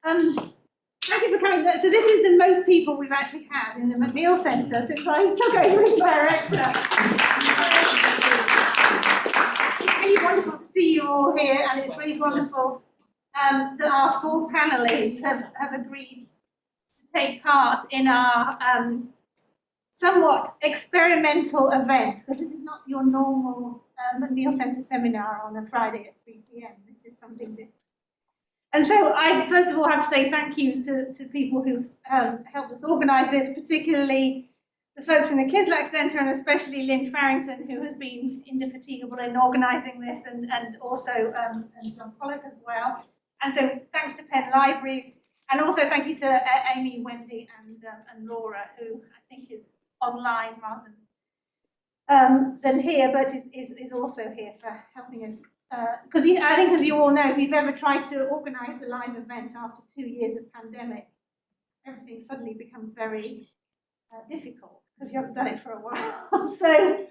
Thank you for coming. So this is the most people we've actually had in the McNeil Centre since I took over as director. It's really wonderful to see you all here, and it's really wonderful that our 4 panellists have agreed to take part in our somewhat experimental event, because this is not your normal McNeil Centre seminar on a Friday at 3 p.m. This is something different. And so I first of all have to say thank yous to people who've helped us organise this, particularly the folks in the Kislak Centre, and especially Lynn Farrington, who has been indefatigable in organising this, and also and John Pollock as well. And so thanks to Penn Libraries, and also thank you to Amy, Wendy, and Laura, who I think is online rather than here, but is also here for helping us. Because I think, as you all know, if you've ever tried to organise a live event after 2 years of pandemic, everything suddenly becomes very difficult because you haven't done it for a while. So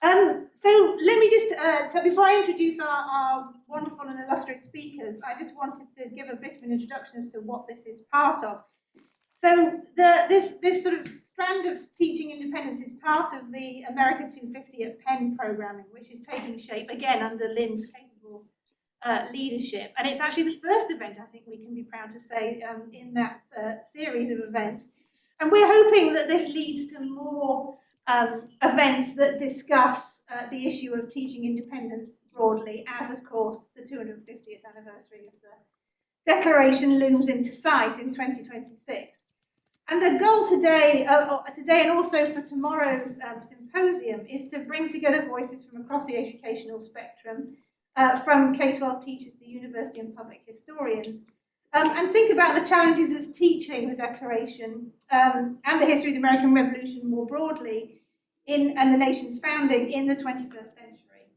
let me just, before I introduce our wonderful and illustrious speakers, I just wanted to give a bit of an introduction as to what this is part of. So this sort of strand of teaching independence is part of the America 250 at Penn programming, which is taking shape again under Lynn's capable leadership. And it's actually the first event, I think we can be proud to say, in that series of events. And we're hoping that this leads to more events that discuss the issue of teaching independence broadly, as of course the 250th anniversary of the Declaration looms into sight in 2026. And the goal today and also for tomorrow's symposium is to bring together voices from across the educational spectrum, from K-12 teachers to university and public historians, and think about the challenges of teaching the Declaration and the history of the American Revolution more broadly and the nation's founding in the 21st century.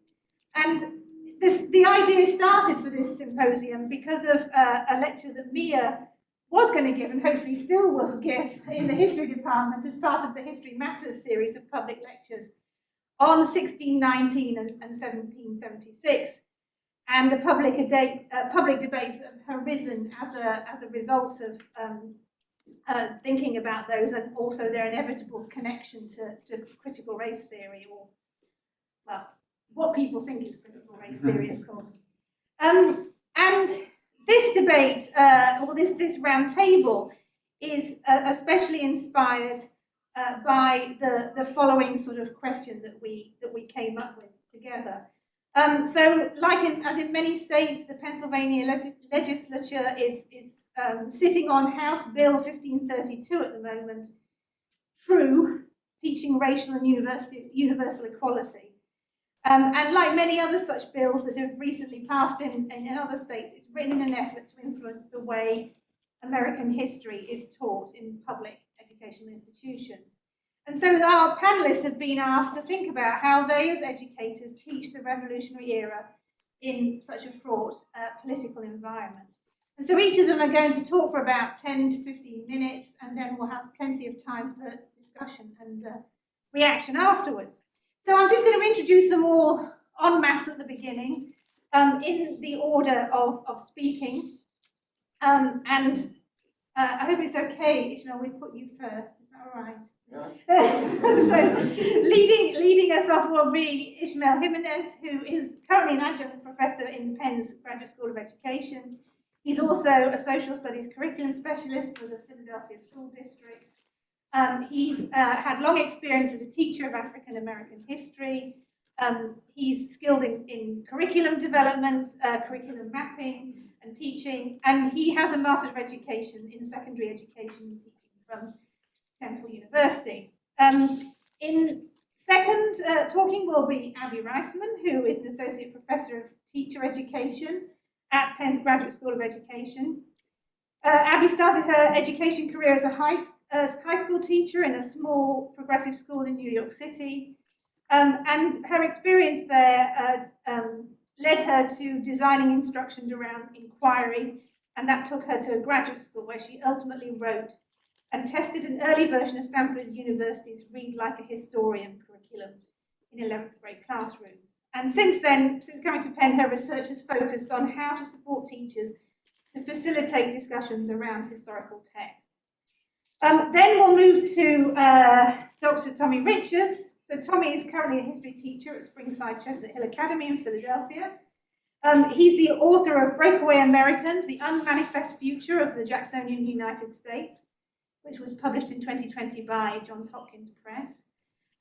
And the idea started for this symposium because of a lecture that Mia was going to give, and hopefully still will give, in the history department as part of the History Matters series of public lectures on 1619 and 1776, and the public debates that have arisen as a result of thinking about those, and also their inevitable connection to critical race theory, or, well, what people think is critical race theory, of course. And this debate, or this round table, is especially inspired by the following sort of question that we came up with together. So, as in many states, the Pennsylvania legislature is sitting on House Bill 1532 at the moment. True, teaching racial and universal equality. And like many other such bills that have recently passed in other states, it's written in an effort to influence the way American history is taught in public educational institutions. And so our panelists have been asked to think about how they as educators teach the revolutionary era in such a fraught political environment. And so each of them are going to talk for about 10 to 15 minutes, and then we'll have plenty of time for discussion and reaction afterwards. So I'm just going to introduce them all en masse at the beginning, in the order of speaking. And I hope it's okay, Ishmael, we put you first. Is that all right? Yeah. So leading us off will be Ishmael Jimenez, who is currently an adjunct professor in Penn's Graduate School of Education. He's also a social studies curriculum specialist for the Philadelphia School District. He's had long experience as a teacher of African American history. He's skilled in curriculum development, curriculum mapping and teaching, and he has a Master's of Education in Secondary Education teaching from Temple University. In second, talking will be Abby Reisman, who is an Associate Professor of Teacher Education at Penn's Graduate School of Education. Abby started her education career as a high school teacher in a small progressive school in New York City. And her experience there led her to designing instruction around inquiry, and that took her to a graduate school where she ultimately wrote and tested an early version of Stanford University's Read Like a Historian curriculum in 11th grade classrooms. And since then, since coming to Penn, her research has focused on how to support teachers to facilitate discussions around historical texts. Then we'll move to Dr. Tommy Richards. So Tommy is currently a history teacher at Springside Chestnut Hill Academy in Philadelphia. He's the author of Breakaway Americans, The Unmanifest Future of the Jacksonian United States, which was published in 2020 by Johns Hopkins Press.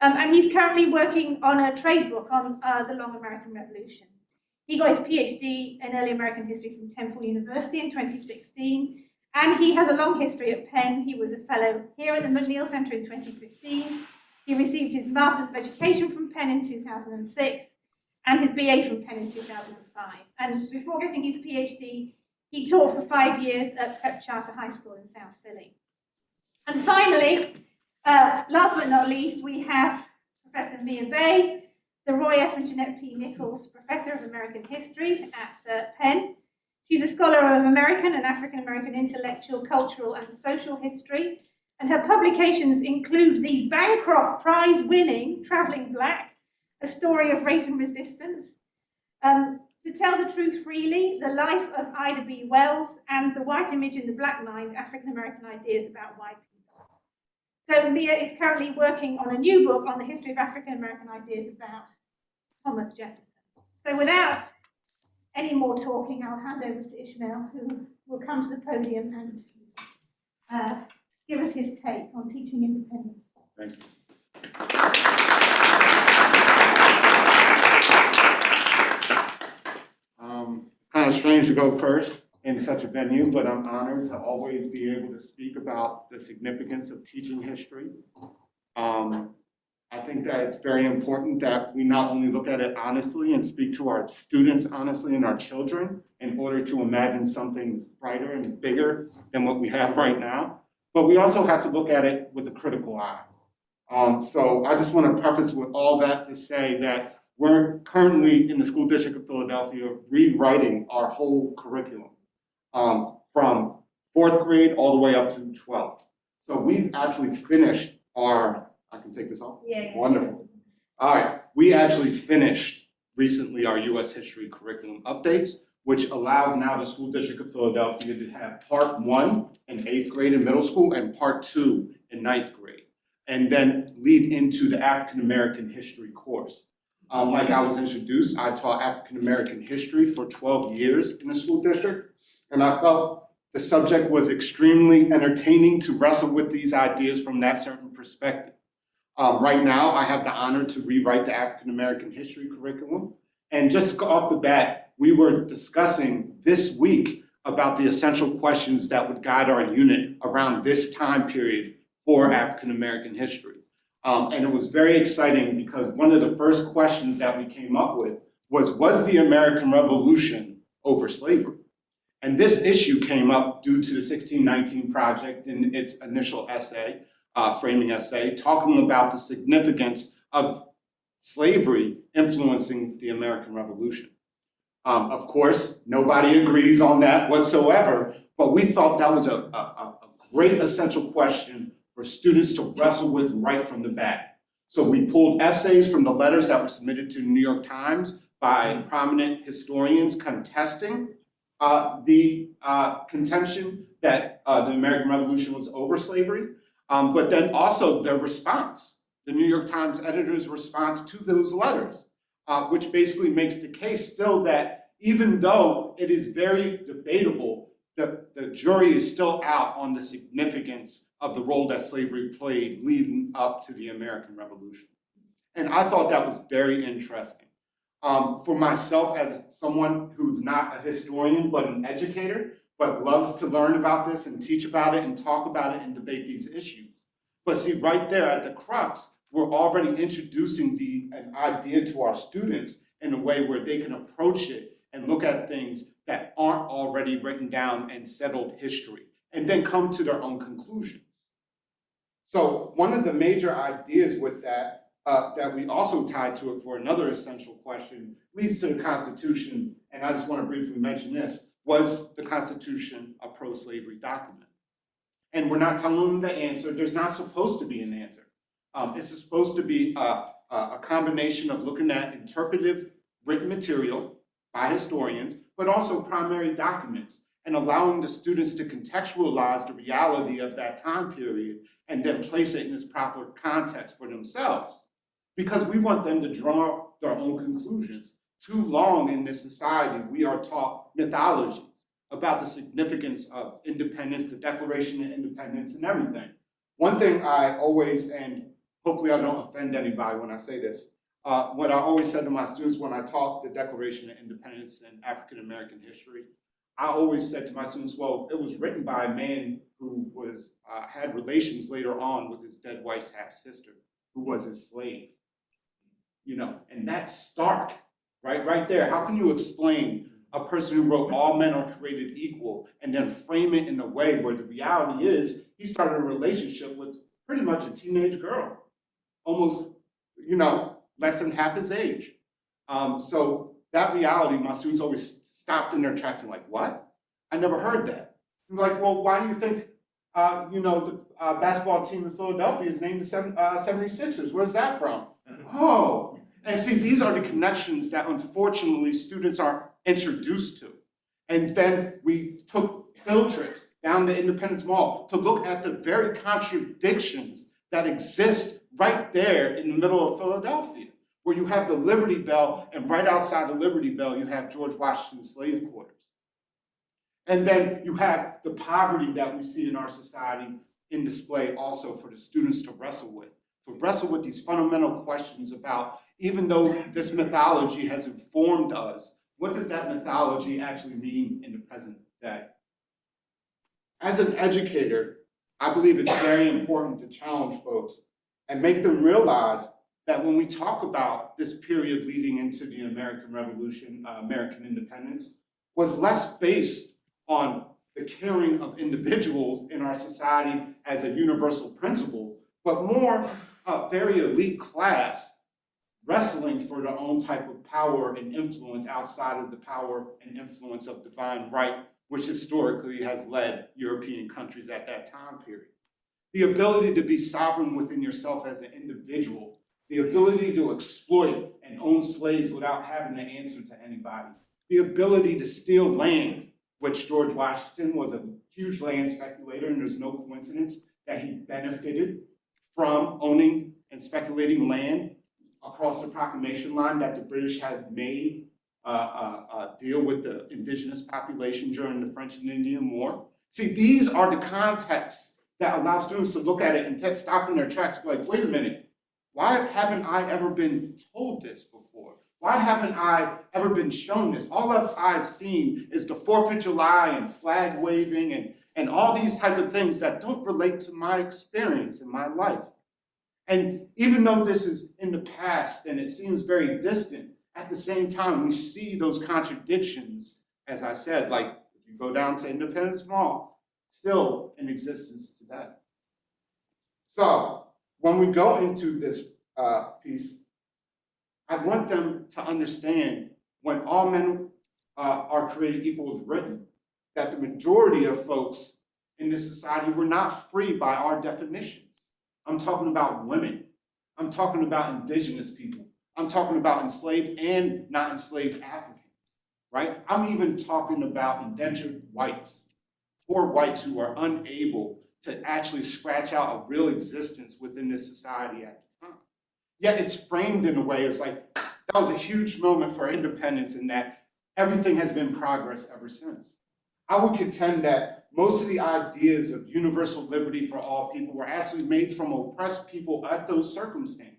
And he's currently working on a trade book on the Long American Revolution. He got his PhD in early American history from Temple University in 2016, and he has a long history at Penn. He was a fellow here at the McNeil Center in 2015. He received his Master's of Education from Penn in 2006 and his BA from Penn in 2005. And before getting his PhD, he taught for 5 years at Prep Charter High School in South Philly. And finally, last but not least, we have Professor Mia Bay, the Roy F. and Jeannette P. Nichols Professor of American History at Penn. She's a scholar of American and African American intellectual, cultural, and social history, and her publications include the Bancroft Prize-winning Traveling Black, A Story of Race and Resistance, To Tell the Truth Freely, The Life of Ida B. Wells, and The White Image in the Black Mind, African American Ideas About White People. So Mia is currently working on a new book on the history of African American ideas about Thomas Jefferson. So without any more talking, I'll hand over to Ishmael, who will come to the podium and give us his take on teaching independence. Thank you. It's kind of strange to go first in such a venue, but I'm honored to always be able to speak about the significance of teaching history. I think that it's very important that we not only look at it honestly and speak to our students honestly and our children in order to imagine something brighter and bigger than what we have right now, but we also have to look at it with a critical eye. So I just want to preface with all that to say that we're currently in the School District of Philadelphia rewriting our whole curriculum from 4th grade all the way up to 12th. So we've actually finished our, I can take this off? Yeah. Wonderful. All right, we actually finished recently our US history curriculum updates, which allows now the School District of Philadelphia to have part 1 in 8th grade in middle school and part 2 in 9th grade, and then lead into the African American history course. Like I was introduced, I taught African American history for 12 years in the school district, and I felt the subject was extremely entertaining to wrestle with these ideas from that certain perspective. Right now, I have the honor to rewrite the African American history curriculum, and just off the bat, we were discussing this week about the essential questions that would guide our unit around this time period for African American history. And it was very exciting because one of the first questions that we came up with was the American Revolution over slavery? And this issue came up due to the 1619 Project in its initial essay, framing essay, talking about the significance of slavery influencing the American Revolution. Of course, nobody agrees on that whatsoever, but we thought that was a great essential question for students to wrestle with right from the bat. So we pulled essays from the letters that were submitted to the New York Times by prominent historians contesting the contention that the American Revolution was over slavery, but then also their response, the New York Times editor's response to those letters, which basically makes the case still that even though it is very debatable, the jury is still out on the significance of the role that slavery played leading up to the American Revolution. And I thought that was very interesting. For myself, as someone who's not a historian, but an educator, but loves to learn about this and teach about it and talk about it and debate these issues. But see, right there at the crux, we're already introducing an idea to our students in a way where they can approach it and look at things that aren't already written down and settled history, and then come to their own conclusions. So one of the major ideas with that, that we also tied to it for another essential question, leads to the Constitution, and I just want to briefly mention this, was the Constitution a pro-slavery document? And we're not telling them the answer. There's not supposed to be an answer. It's supposed to be a combination of looking at interpretive written material by historians, but also primary documents, and allowing the students to contextualize the reality of that time period and then place it in its proper context for themselves. Because we want them to draw their own conclusions. Too long in this society, we are taught mythologies about the significance of independence, the Declaration of Independence, and everything. One thing I always, and hopefully I don't offend anybody when I say this, what I always said to my students when I taught the Declaration of Independence and African American history, I always said to my students, well, it was written by a man who was had relations later on with his dead wife's half-sister, who was his slave. You know, and that's stark, right there. How can you explain a person who wrote all men are created equal and then frame it in a way where the reality is he started a relationship with pretty much a teenage girl, almost, you know, less than half his age. So that reality, my students always stopped in their tracks and like, what? I never heard that. I'm like, well, why do you think, you know, the basketball team in Philadelphia is named the 76ers? Where's that from? Oh, and see, these are the connections that unfortunately students are introduced to. And then we took field trips down to Independence Mall to look at the very contradictions that exist right there in the middle of Philadelphia, where you have the Liberty Bell, and right outside the Liberty Bell, you have George Washington's slave quarters. And then you have the poverty that we see in our society in display also for the students to wrestle with these fundamental questions about, even though this mythology has informed us, what does that mythology actually mean in the present day? As an educator, I believe it's very important to challenge folks and make them realize that when we talk about this period leading into the American Revolution, American independence, was less based on the caring of individuals in our society as a universal principle, but more a very elite class wrestling for their own type of power and influence outside of the power and influence of divine right, which historically has led European countries at that time period. The ability to be sovereign within yourself as an individual, the ability to exploit and own slaves without having to answer to anybody, the ability to steal land, which George Washington was a huge land speculator, and there's no coincidence that he benefited from owning and speculating land across the proclamation line that the British had made deal with the indigenous population during the French and Indian War. See, these are the contexts that allow students to look at it and stop in their tracks and be like, wait a minute, why haven't I ever been told this before? Why haven't I ever been shown this? All I've seen is the 4th of July and flag waving and all these type of things that don't relate to my experience in my life. And even though this is in the past and it seems very distant, at the same time, we see those contradictions, as I said, like if you go down to Independence Mall, still in existence today. So when we go into this piece, I want them to understand when all men are created equal is written, that the majority of folks in this society were not free by our definitions. I'm talking about women. I'm talking about indigenous people. I'm talking about enslaved and not enslaved Africans, right? I'm even talking about indentured whites, poor whites who are unable to actually scratch out a real existence within this society at the time. Yet it's framed in a way as like, that was a huge moment for independence and that everything has been progress ever since. I would contend that most of the ideas of universal liberty for all people were actually made from oppressed people at those circumstances,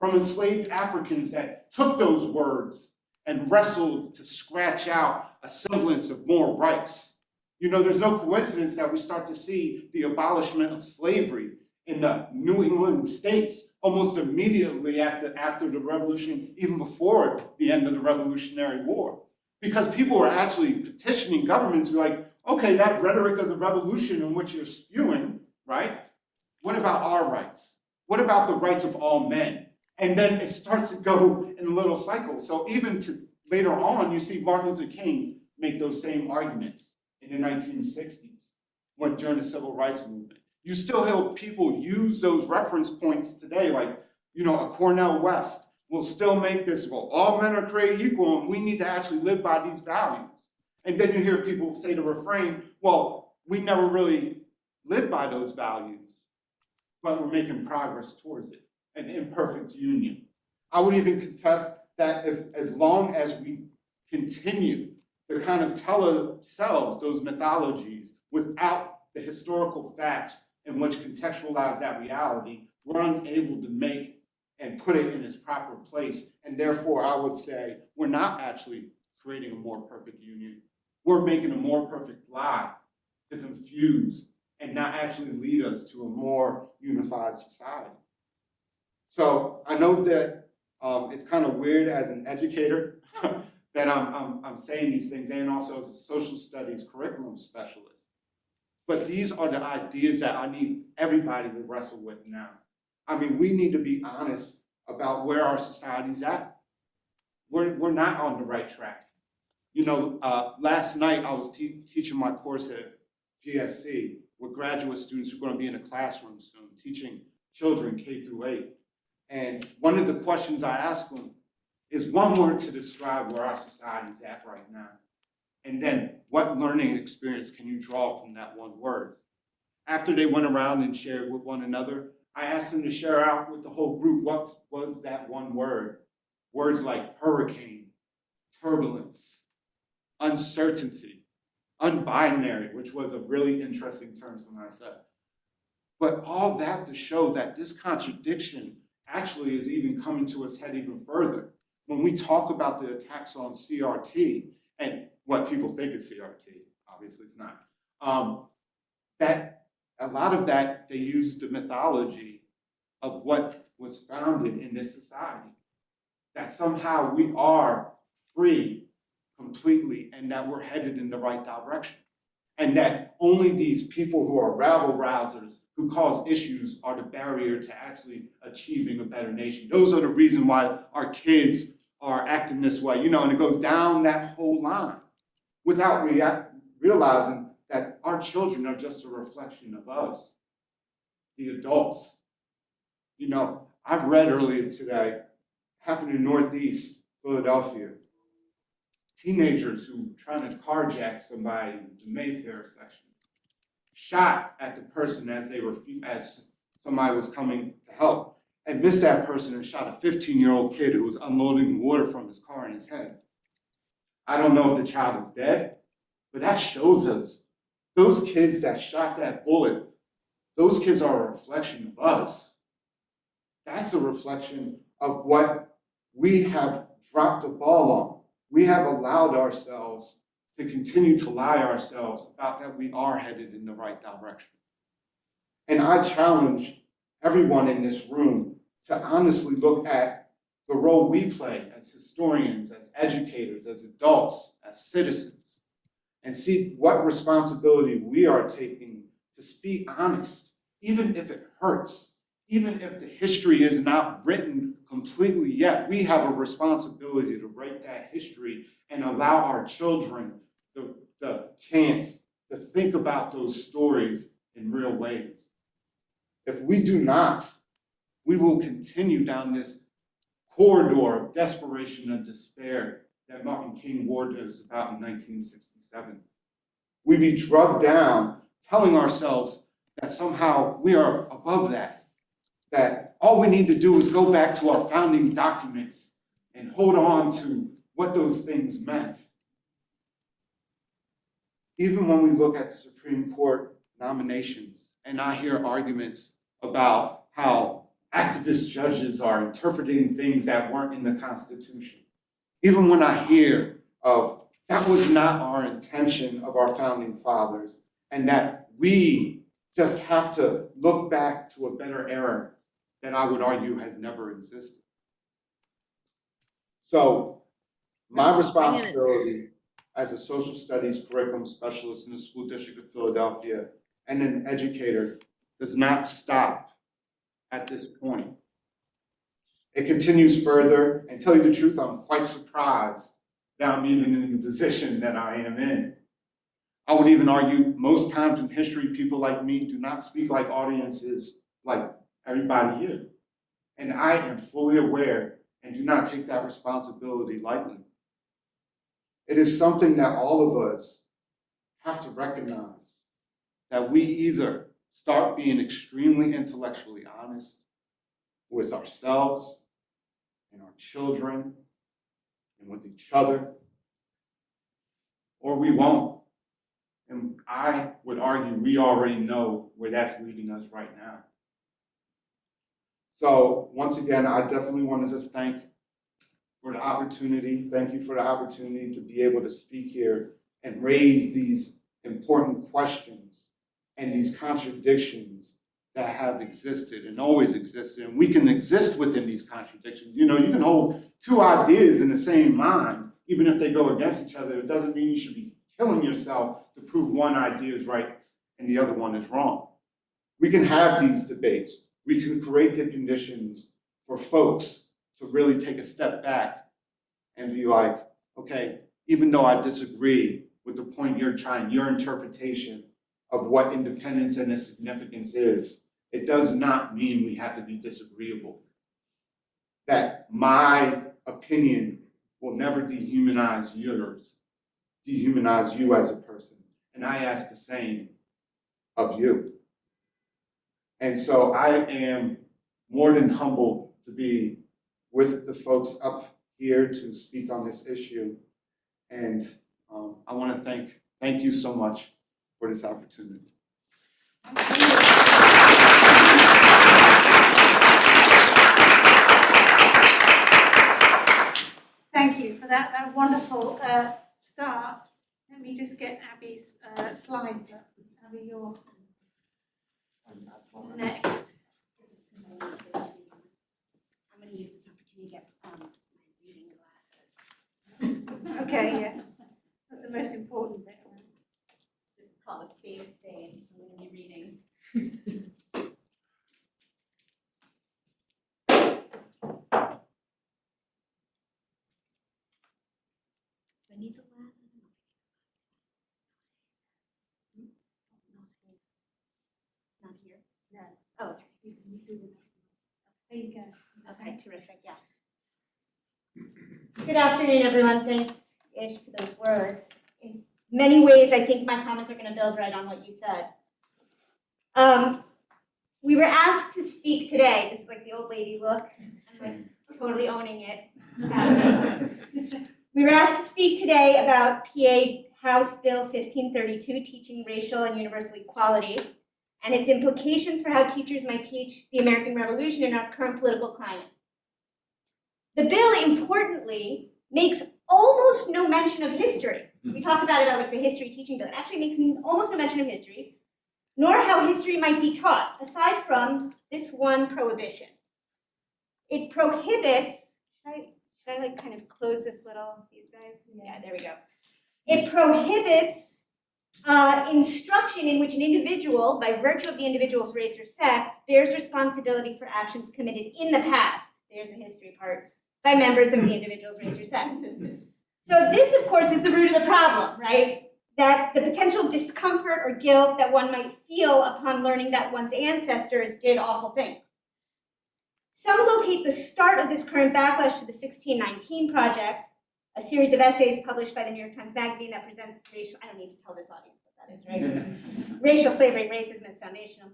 from enslaved Africans that took those words and wrestled to scratch out a semblance of more rights. You know, there's no coincidence that we start to see the abolishment of slavery in the New England states almost immediately after the revolution, even before the end of the Revolutionary War. Because people were actually petitioning governments who were like, okay, that rhetoric of the revolution in which you're spewing, right? What about our rights? What about the rights of all men? And then it starts to go in a little cycle. So even to later on, you see Martin Luther King make those same arguments in the 1960s, during the Civil Rights Movement. You still hear people use those reference points today, like, you know, a Cornel West will still make this, well, all men are created equal and we need to actually live by these values. And then you hear people say the refrain, well, we never really lived by those values, but we're making progress towards it, an imperfect union. I would even contest that as long as we continue to kind of tell ourselves those mythologies without the historical facts in which contextualize that reality, we're unable to make and put it in its proper place. And therefore, I would say we're not actually creating a more perfect union. We're making a more perfect lie to confuse and not actually lead us to a more unified society. So I know that it's kind of weird as an educator that I'm saying these things, and also as a social studies curriculum specialist. But these are the ideas that I need everybody to wrestle with now. I mean, we need to be honest about where our society's at. We're not on the right track. You know, last night I was teaching my course at GSC with graduate students who are going to be in a classroom soon, teaching children K through 8. And one of the questions I asked them is one word to describe where our society's at right now. And then what learning experience can you draw from that one word? After they went around and shared with one another, I asked them to share out with the whole group what was that one word. Words like hurricane, turbulence, uncertainty, unbinary, which was a really interesting term someone said. But all that to show that this contradiction actually is even coming to its head even further. When we talk about the attacks on CRT and what people think is CRT, obviously it's not, that a lot of that, they use the mythology of what was founded in this society. That somehow we are free completely and that we're headed in the right direction. And that only these people who are rabble-rousers who cause issues are the barrier to actually achieving a better nation. Those are the reason why our kids are acting this way, you know, and it goes down that whole line without realizing that our children are just a reflection of us, the adults. You know, I've read earlier today, happened in Northeast Philadelphia, teenagers who were trying to carjack somebody in the Mayfair section, shot at the person as somebody was coming to help, and missed that person and shot a 15-year-old kid who was unloading water from his car in his head. I don't know if the child is dead, but that shows us those kids that shot that bullet, those kids are a reflection of us. That's a reflection of what we have dropped the ball on. We have allowed ourselves to continue to lie ourselves about that we are headed in the right direction. And I challenge everyone in this room to honestly look at the role we play as historians, as educators, as adults, as citizens, and see what responsibility we are taking to speak honest, even if it hurts, even if the history is not written completely yet. We have a responsibility to write that history and allow our children the chance to think about those stories in real ways. If we do not, we will continue down this corridor of desperation and despair that Martin King warned us about in 1967. We be drugged down, telling ourselves that somehow we are above that, that all we need to do is go back to our founding documents and hold on to what those things meant. Even when we look at the Supreme Court nominations, and I hear arguments about how activist judges are interpreting things that weren't in the Constitution. Even when I hear of that was not our intention of our founding fathers, and that we just have to look back to a better era that I would argue has never existed. So my responsibility as a social studies curriculum specialist in the School District of Philadelphia and an educator does not stop at this point. It continues further, and tell you the truth, I'm quite surprised that I'm even in the position that I am in. I would even argue most times in history, people like me do not speak like audiences like everybody here. And I am fully aware and do not take that responsibility lightly. It is something that all of us have to recognize, that we either start being extremely intellectually honest with ourselves and our children and with each other, or we won't. And I would argue we already know where that's leading us right now. So once again, I definitely want to just thank for the opportunity. Thank you for the opportunity to be able to speak here and raise these important questions and these contradictions that have existed and always existed. And we can exist within these contradictions. You know, you can hold two ideas in the same mind, even if they go against each other. It doesn't mean you should be killing yourself to prove one idea is right and the other one is wrong. We can have these debates. We can create the conditions for folks to really take a step back and be like, okay, even though I disagree with the point you're trying, your interpretation of what independence and its significance is, it does not mean we have to be disagreeable. That my opinion will never dehumanize yours, dehumanize you as a person. And I ask the same of you. And so I am more than humbled to be with the folks up here to speak on this issue. And I want to thank you so much for this opportunity. Thank you for that wonderful start. Let me just get Abby's slides up. Abby, you're next. I'm going to use this opportunity to get my reading glasses. Okay, yes. That's the most important bit. It's just called a spade of spade. I'm going to be reading. Do I need the glasses? Not here? No. Oh, okay. There you go. Okay, terrific, yeah. Good afternoon, everyone. Thanks, Ish, for those words. In many ways, I think my comments are going to build right on what you said. We were asked to speak today. This is like the old lady look. I'm like totally owning it. We were asked to speak today about PA House Bill 1532, Teaching Racial and Universal Equality, and its implications for how teachers might teach the American Revolution in our current political climate. The bill, importantly, makes almost no mention of history. We talk about it like the history teaching bill. It actually makes almost no mention of history, nor how history might be taught, aside from this one prohibition. It prohibits, should I like kind of close this little, these guys? Yeah, there we go. It prohibits instruction in which an individual, by virtue of the individual's race or sex, bears responsibility for actions committed in the past, there's the history part, by members of the individual's race or sex. So this, of course, is the root of the problem, right? That the potential discomfort or guilt that one might feel upon learning that one's ancestors did awful things. Some locate the start of this current backlash to the 1619 Project, a series of essays published by the New York Times Magazine that presents racial, I don't need to tell this audience what that is, right? Racial slavery and racism is foundational.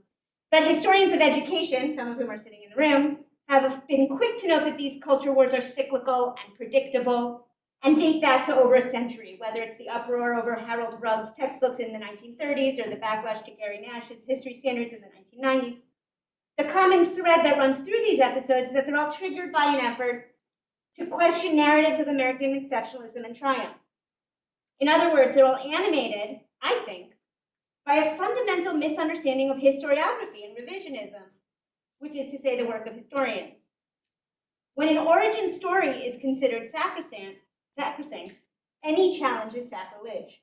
But historians of education, some of whom are sitting in the room, have been quick to note that these culture wars are cyclical and predictable and date back to over a century, whether it's the uproar over Harold Rugg's textbooks in the 1930s or the backlash to Gary Nash's history standards in the 1990s. The common thread that runs through these episodes is that they're all triggered by an effort to question narratives of American exceptionalism and triumph. In other words, they're all animated, I think, by a fundamental misunderstanding of historiography and revisionism, which is to say the work of historians. When an origin story is considered sacrosanct, any challenge is sacrilege.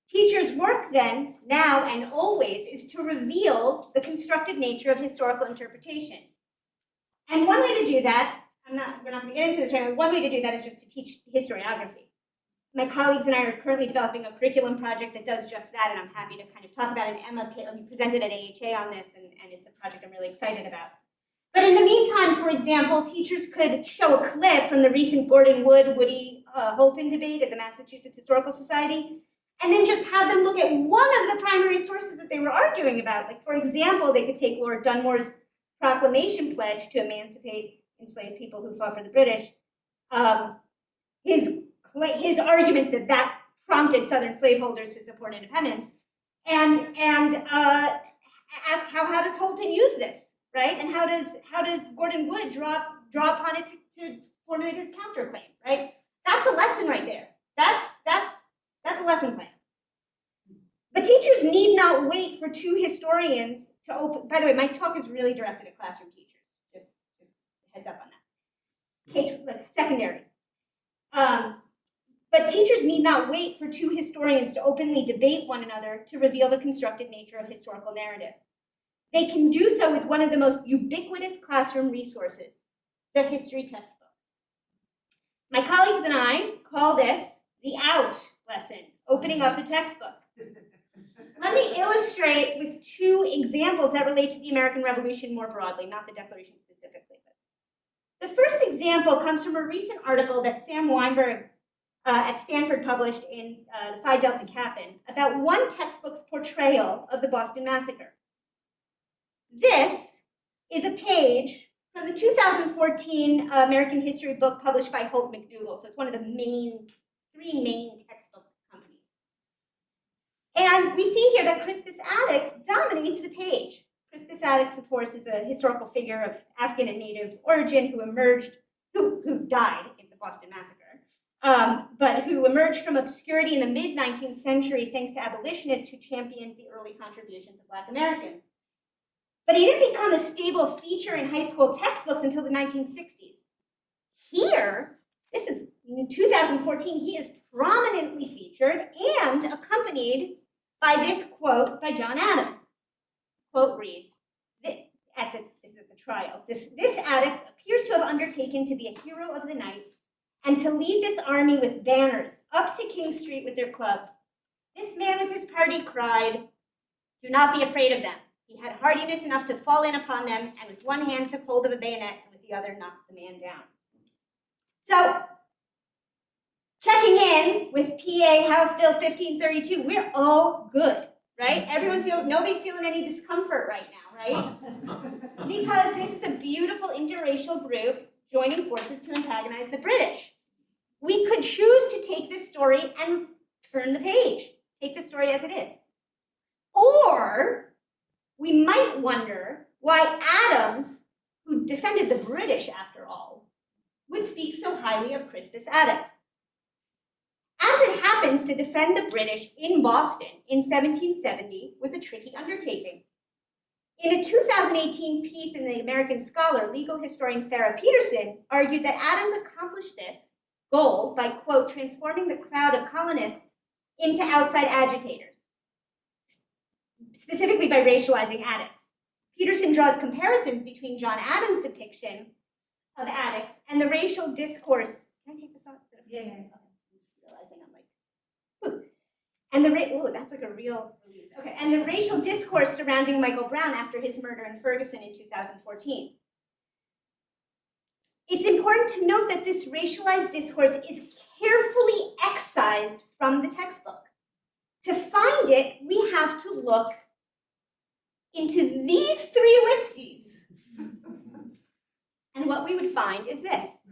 Teachers' work then, now and always, is to reveal the constructed nature of historical interpretation. And one way to do that, we're not going to get into this right now, one way to do that is just to teach historiography. My colleagues and I are currently developing a curriculum project that does just that, and I'm happy to kind of talk about it. And Emma presented at AHA on this, and it's a project I'm really excited about. But in the meantime, for example, teachers could show a clip from the recent Gordon Wood-Woody Holton debate at the Massachusetts Historical Society, and then just have them look at one of the primary sources that they were arguing about. Like, for example, they could take Lord Dunmore's proclamation pledge to emancipate enslaved people who fought for the British. His argument that prompted Southern slaveholders to support independence, and ask how does Holton use this, right? And how does Gordon Wood draw upon it to formulate his counterclaim, right? That's a lesson right there. That's a lesson plan. But teachers need not wait for two historians to open. By the way, my talk is really directed at classroom teachers. Just heads up on that. Like secondary. But teachers need not wait for two historians to openly debate one another to reveal the constructed nature of historical narratives. They can do so with one of the most ubiquitous classroom resources, the history textbook. My colleagues and I call this the out lesson, opening up the textbook. Let me illustrate with two examples that relate to the American Revolution more broadly, not the Declaration specifically. The first example comes from a recent article that Sam Weinberg at Stanford published in the Phi Delta Kappan about one textbook's portrayal of the Boston Massacre. This is a page from the 2014 American history book published by Holt McNeil. So it's one of the three main textbook companies. And we see here that Crispus Attucks dominates the page. Crispus Attucks, of course, is a historical figure of African and Native origin who died in the Boston Massacre, but who emerged from obscurity in the mid-19th century thanks to abolitionists who championed the early contributions of Black Americans. But he didn't become a stable feature in high school textbooks until the 1960s. Here, this is in 2014, he is prominently featured and accompanied by this quote by John Adams. Quote reads, this is at the trial, this Attucks appears to have undertaken to be a hero of the night and to lead this army with banners up to King Street with their clubs. This man with his party cried, "Do not be afraid of them." He had hardiness enough to fall in upon them, and with one hand took hold of a bayonet, and with the other knocked the man down. So, checking in with PA House Bill 1532, we're all good, right? Nobody's feeling any discomfort right now, right? Because this is a beautiful interracial group joining forces to antagonize the British. We could choose to take this story and turn the page, take the story as it is. Or we might wonder why Adams, who defended the British after all, would speak so highly of Crispus Attucks. As it happens, to defend the British in Boston in 1770 was a tricky undertaking. In a 2018 piece in the American Scholar, legal historian Farrah Peterson argued that Adams accomplished this goal by, quote, transforming the crowd of colonists into outside agitators, specifically by racializing Attucks. Peterson draws comparisons between John Adams' depiction of Attucks and the racial discourse. Can I take this off? Yeah. Realizing I'm like, whew. And that's like a real release. Okay, and the racial discourse surrounding Michael Brown after his murder in Ferguson in 2014. It's important to note that this racialized discourse is carefully excised from the textbook. To find it, we have to look into these three ellipses. And what we would find is this.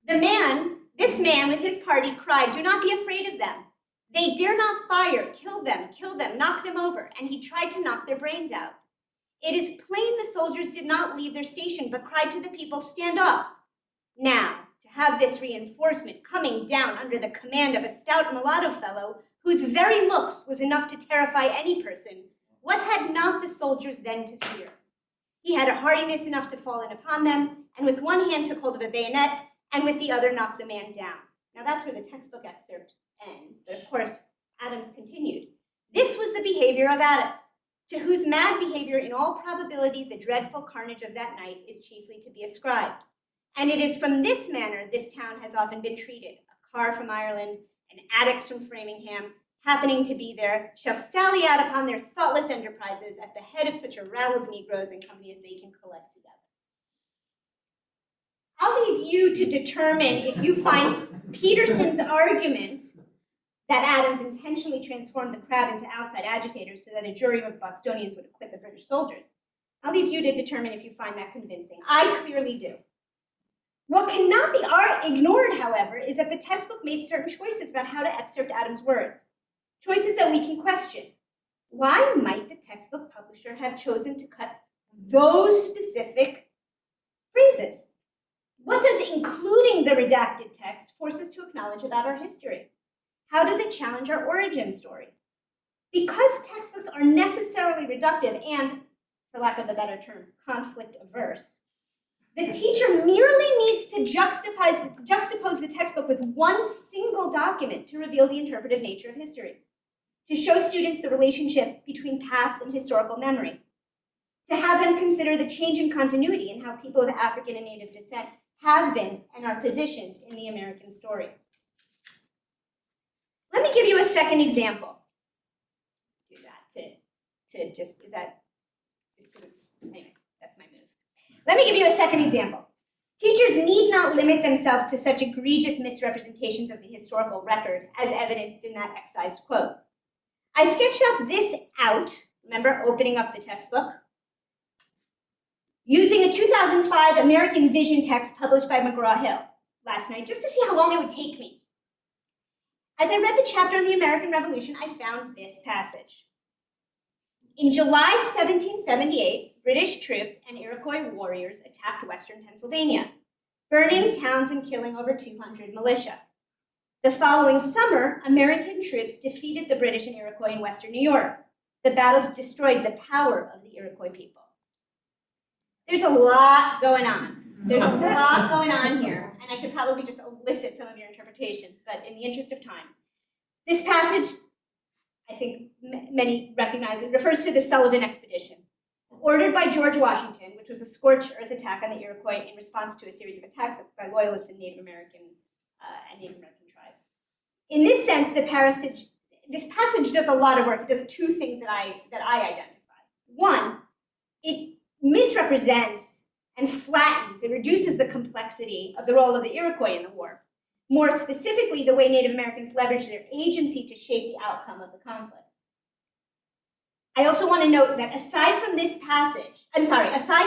This man with his party cried, "Do not be afraid of them. They dare not fire, kill them, knock them over," and he tried to knock their brains out. It is plain the soldiers did not leave their station, but cried to the people, "Stand off." Now, to have this reinforcement coming down under the command of a stout mulatto fellow, whose very looks was enough to terrify any person, what had not the soldiers then to fear? He had a hardiness enough to fall in upon them, and with one hand took hold of a bayonet, and with the other knocked the man down. Now that's where the textbook excerpt ends, but of course, Adams continued. This was the behavior of Attucks, to whose mad behavior in all probability the dreadful carnage of that night is chiefly to be ascribed. And it is from this manner this town has often been treated. A car from Ireland, an Attucks from Framingham, happening to be there, shall sally out upon their thoughtless enterprises at the head of such a rabble of Negroes and company as they can collect together. I'll leave you to determine if you find Peterson's argument that Adams intentionally transformed the crowd into outside agitators so that a jury of Bostonians would acquit the British soldiers. I'll leave you to determine if you find that convincing. I clearly do. What cannot be ignored, however, is that the textbook made certain choices about how to excerpt Adams' words, choices that we can question. Why might the textbook publisher have chosen to cut those specific phrases? What does including the redacted text force us to acknowledge about our history? How does it challenge our origin story? Because textbooks are necessarily reductive and, for lack of a better term, conflict averse, the teacher merely needs to juxtapose the textbook with one single document to reveal the interpretive nature of history, to show students the relationship between past and historical memory, to have them consider the change in continuity in how people of African and Native descent have been and are positioned in the American story. Let me give you a second example. Do that to just, is that, just because it's, anyway, that's my move. Let me give you a second example. Teachers need not limit themselves to such egregious misrepresentations of the historical record as evidenced in that excised quote. I sketched out this remember opening up the textbook, using a 2005 American Vision text published by McGraw-Hill last night, just to see how long it would take me. As I read the chapter on the American Revolution, I found this passage. In July 1778, British troops and Iroquois warriors attacked western Pennsylvania, burning towns and killing over 200 militia. The following summer, American troops defeated the British and Iroquois in western New York. The battles destroyed the power of the Iroquois people. There's a lot going on. There's a lot going on here, and I could probably just elicit some of your interpretations, but in the interest of time. This passage, I think many recognize it, refers to the Sullivan Expedition, ordered by George Washington, which was a scorched earth attack on the Iroquois in response to a series of attacks by loyalists and Native American tribes. In this sense, this passage does a lot of work. It does two things that I identify. One, it misrepresents and flattens and reduces the complexity of the role of the Iroquois in the war. More specifically, the way Native Americans leveraged their agency to shape the outcome of the conflict. I also want to note that aside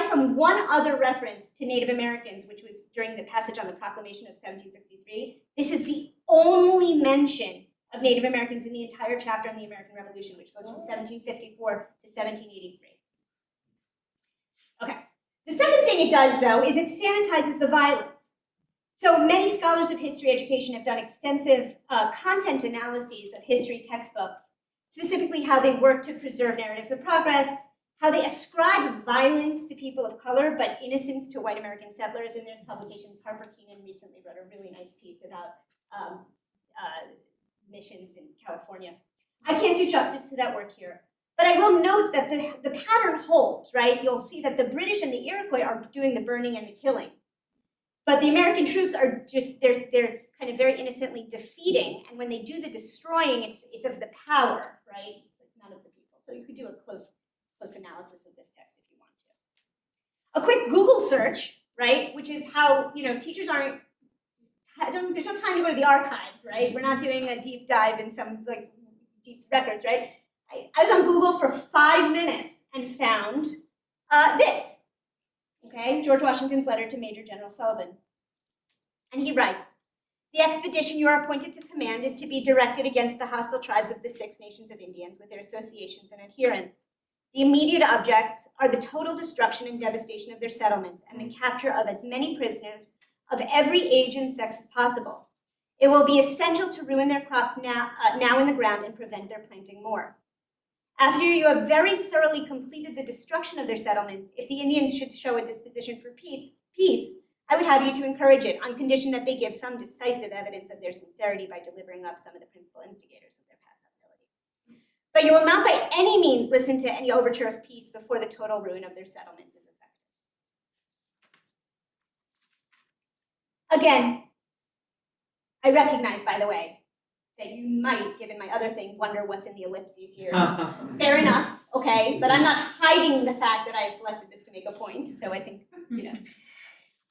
from one other reference to Native Americans, which was during the passage on the Proclamation of 1763, this is the only mention of Native Americans in the entire chapter on the American Revolution, which goes from 1754 to 1783. Okay. The second thing it does, though, is it sanitizes the violence. So many scholars of history education have done extensive content analyses of history textbooks, specifically how they work to preserve narratives of progress, how they ascribe violence to people of color, but innocence to white American settlers. And there's publications, Harper Keenan recently wrote a really nice piece about missions in California. I can't do justice to that work here. But I will note that the pattern holds, right? You'll see that the British and the Iroquois are doing the burning and the killing. But the American troops are just, they're kind of very innocently defeating. And when they do the destroying, it's of the power, right? It's none of the people. So you could do a close analysis of this text if you want to. A quick Google search, right? Which is how, teachers there's no time to go to the archives, right? We're not doing a deep dive in some deep records, right? I was on Google for 5 minutes and found this, okay? George Washington's letter to Major General Sullivan. And he writes, "The expedition you are appointed to command is to be directed against the hostile tribes of the 6 nations of Indians with their associations and adherents. The immediate objects are the total destruction and devastation of their settlements and the capture of as many prisoners of every age and sex as possible. It will be essential to ruin their crops now in the ground and prevent their planting more. After you have very thoroughly completed the destruction of their settlements, if the Indians should show a disposition for peace, I would have you to encourage it on condition that they give some decisive evidence of their sincerity by delivering up some of the principal instigators of their past hostility. But you will not by any means listen to any overture of peace before the total ruin of their settlements is effected." Again, I recognize, by the way, that you might, given my other thing, wonder what's in the ellipses here. Fair enough, okay, but I'm not hiding the fact that I have selected this to make a point, so I think,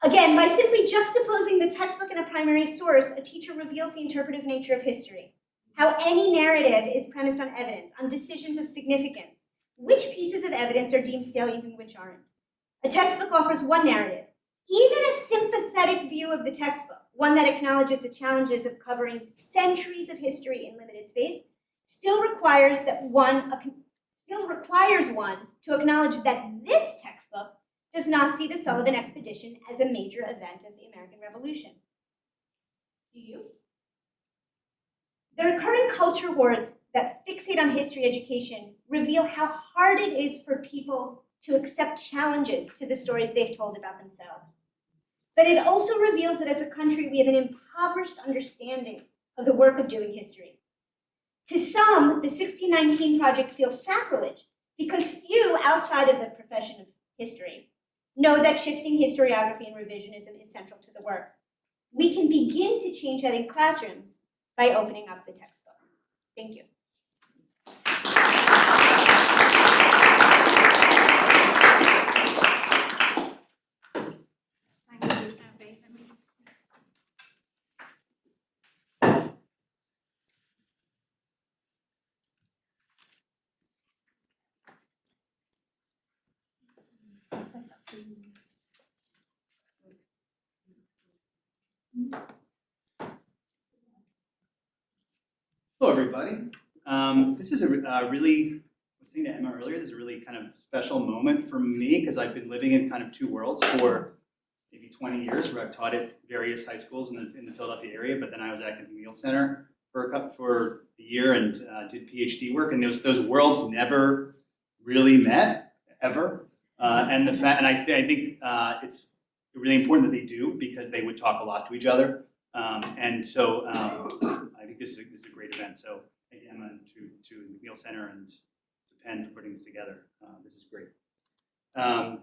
Again, by simply juxtaposing the textbook and a primary source, a teacher reveals the interpretive nature of history, how any narrative is premised on evidence, on decisions of significance, which pieces of evidence are deemed salient and which aren't. A textbook offers one narrative. Even a sympathetic view of the textbook, one that acknowledges the challenges of covering centuries of history in limited space, still requires one to acknowledge that this textbook does not see the Sullivan Expedition as a major event of the American Revolution. Do you? The recurring culture wars that fixate on history education reveal how hard it is for people to accept challenges to the stories they've told about themselves. But it also reveals that as a country, we have an impoverished understanding of the work of doing history. To some, the 1619 Project feels sacrilege because few outside of the profession of history know that shifting historiography and revisionism is central to the work. We can begin to change that in classrooms by opening up the textbook. Thank you. Thank you, Abby. Let me just... Hello, everybody. This is a really, I was saying to Emma earlier, this is a really kind of special moment for me because I've been living in kind of two worlds for maybe 20 years, where I've taught at various high schools in the Philadelphia area, but then I was at the McNeil Center for a year and did PhD work, and those worlds never really met ever. And I think it's really important that they do because they would talk a lot to each other. And so I think this is a great event. So thank you, Emma, to the McNeil Center and to Penn for putting this together. This is great. Okay,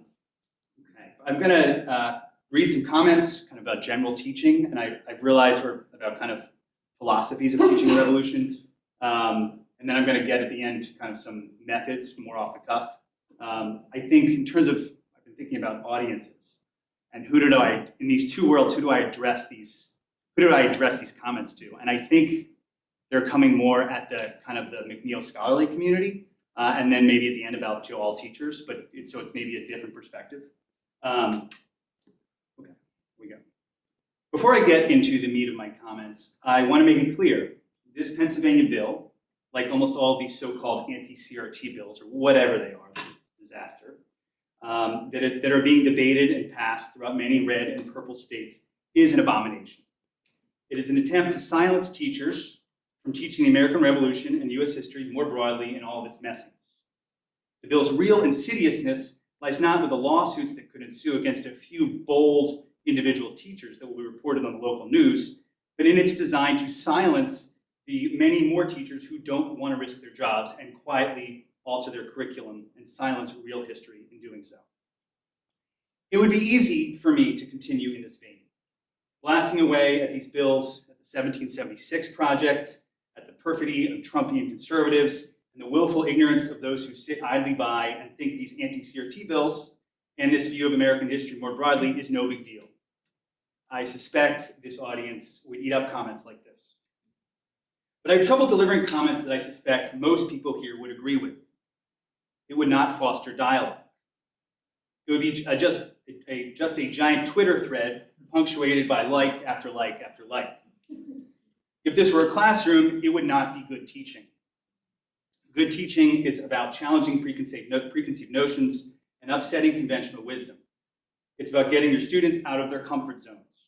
I'm going to read some comments kind of about general teaching, and I've realized about kind of philosophies of teaching the revolution. And then I'm going to get at the end to kind of some methods more off the cuff. I think in terms of, I've been thinking about audiences and in these two worlds, who do I address these comments to? And I think they're coming more at the kind of the McNeil scholarly community, and then maybe at the end about to all teachers, so it's maybe a different perspective. Okay, here we go. Before I get into the meat of my comments, I want to make it clear, this Pennsylvania bill, like almost all of these so-called anti-CRT bills, or whatever they are, disaster, that are being debated and passed throughout many red and purple states, is an abomination. It is an attempt to silence teachers from teaching the American Revolution and US history more broadly in all of its messiness. The bill's real insidiousness lies not with the lawsuits that could ensue against a few bold individual teachers that will be reported on the local news, but in its design to silence the many more teachers who don't want to risk their jobs and quietly alter their curriculum and silence real history in doing so. It would be easy for me to continue in this vein, blasting away at these bills, at the 1776 Project, at the perfidy of Trumpian conservatives, and the willful ignorance of those who sit idly by and think these anti-CRT bills and this view of American history more broadly is no big deal. I suspect this audience would eat up comments like this. But I have trouble delivering comments that I suspect most people here would agree with. It would not foster dialogue. It would be just a giant Twitter thread punctuated by like after like after like. If this were a classroom, it would not be good teaching. Good teaching is about challenging preconceived notions and upsetting conventional wisdom. It's about getting your students out of their comfort zones.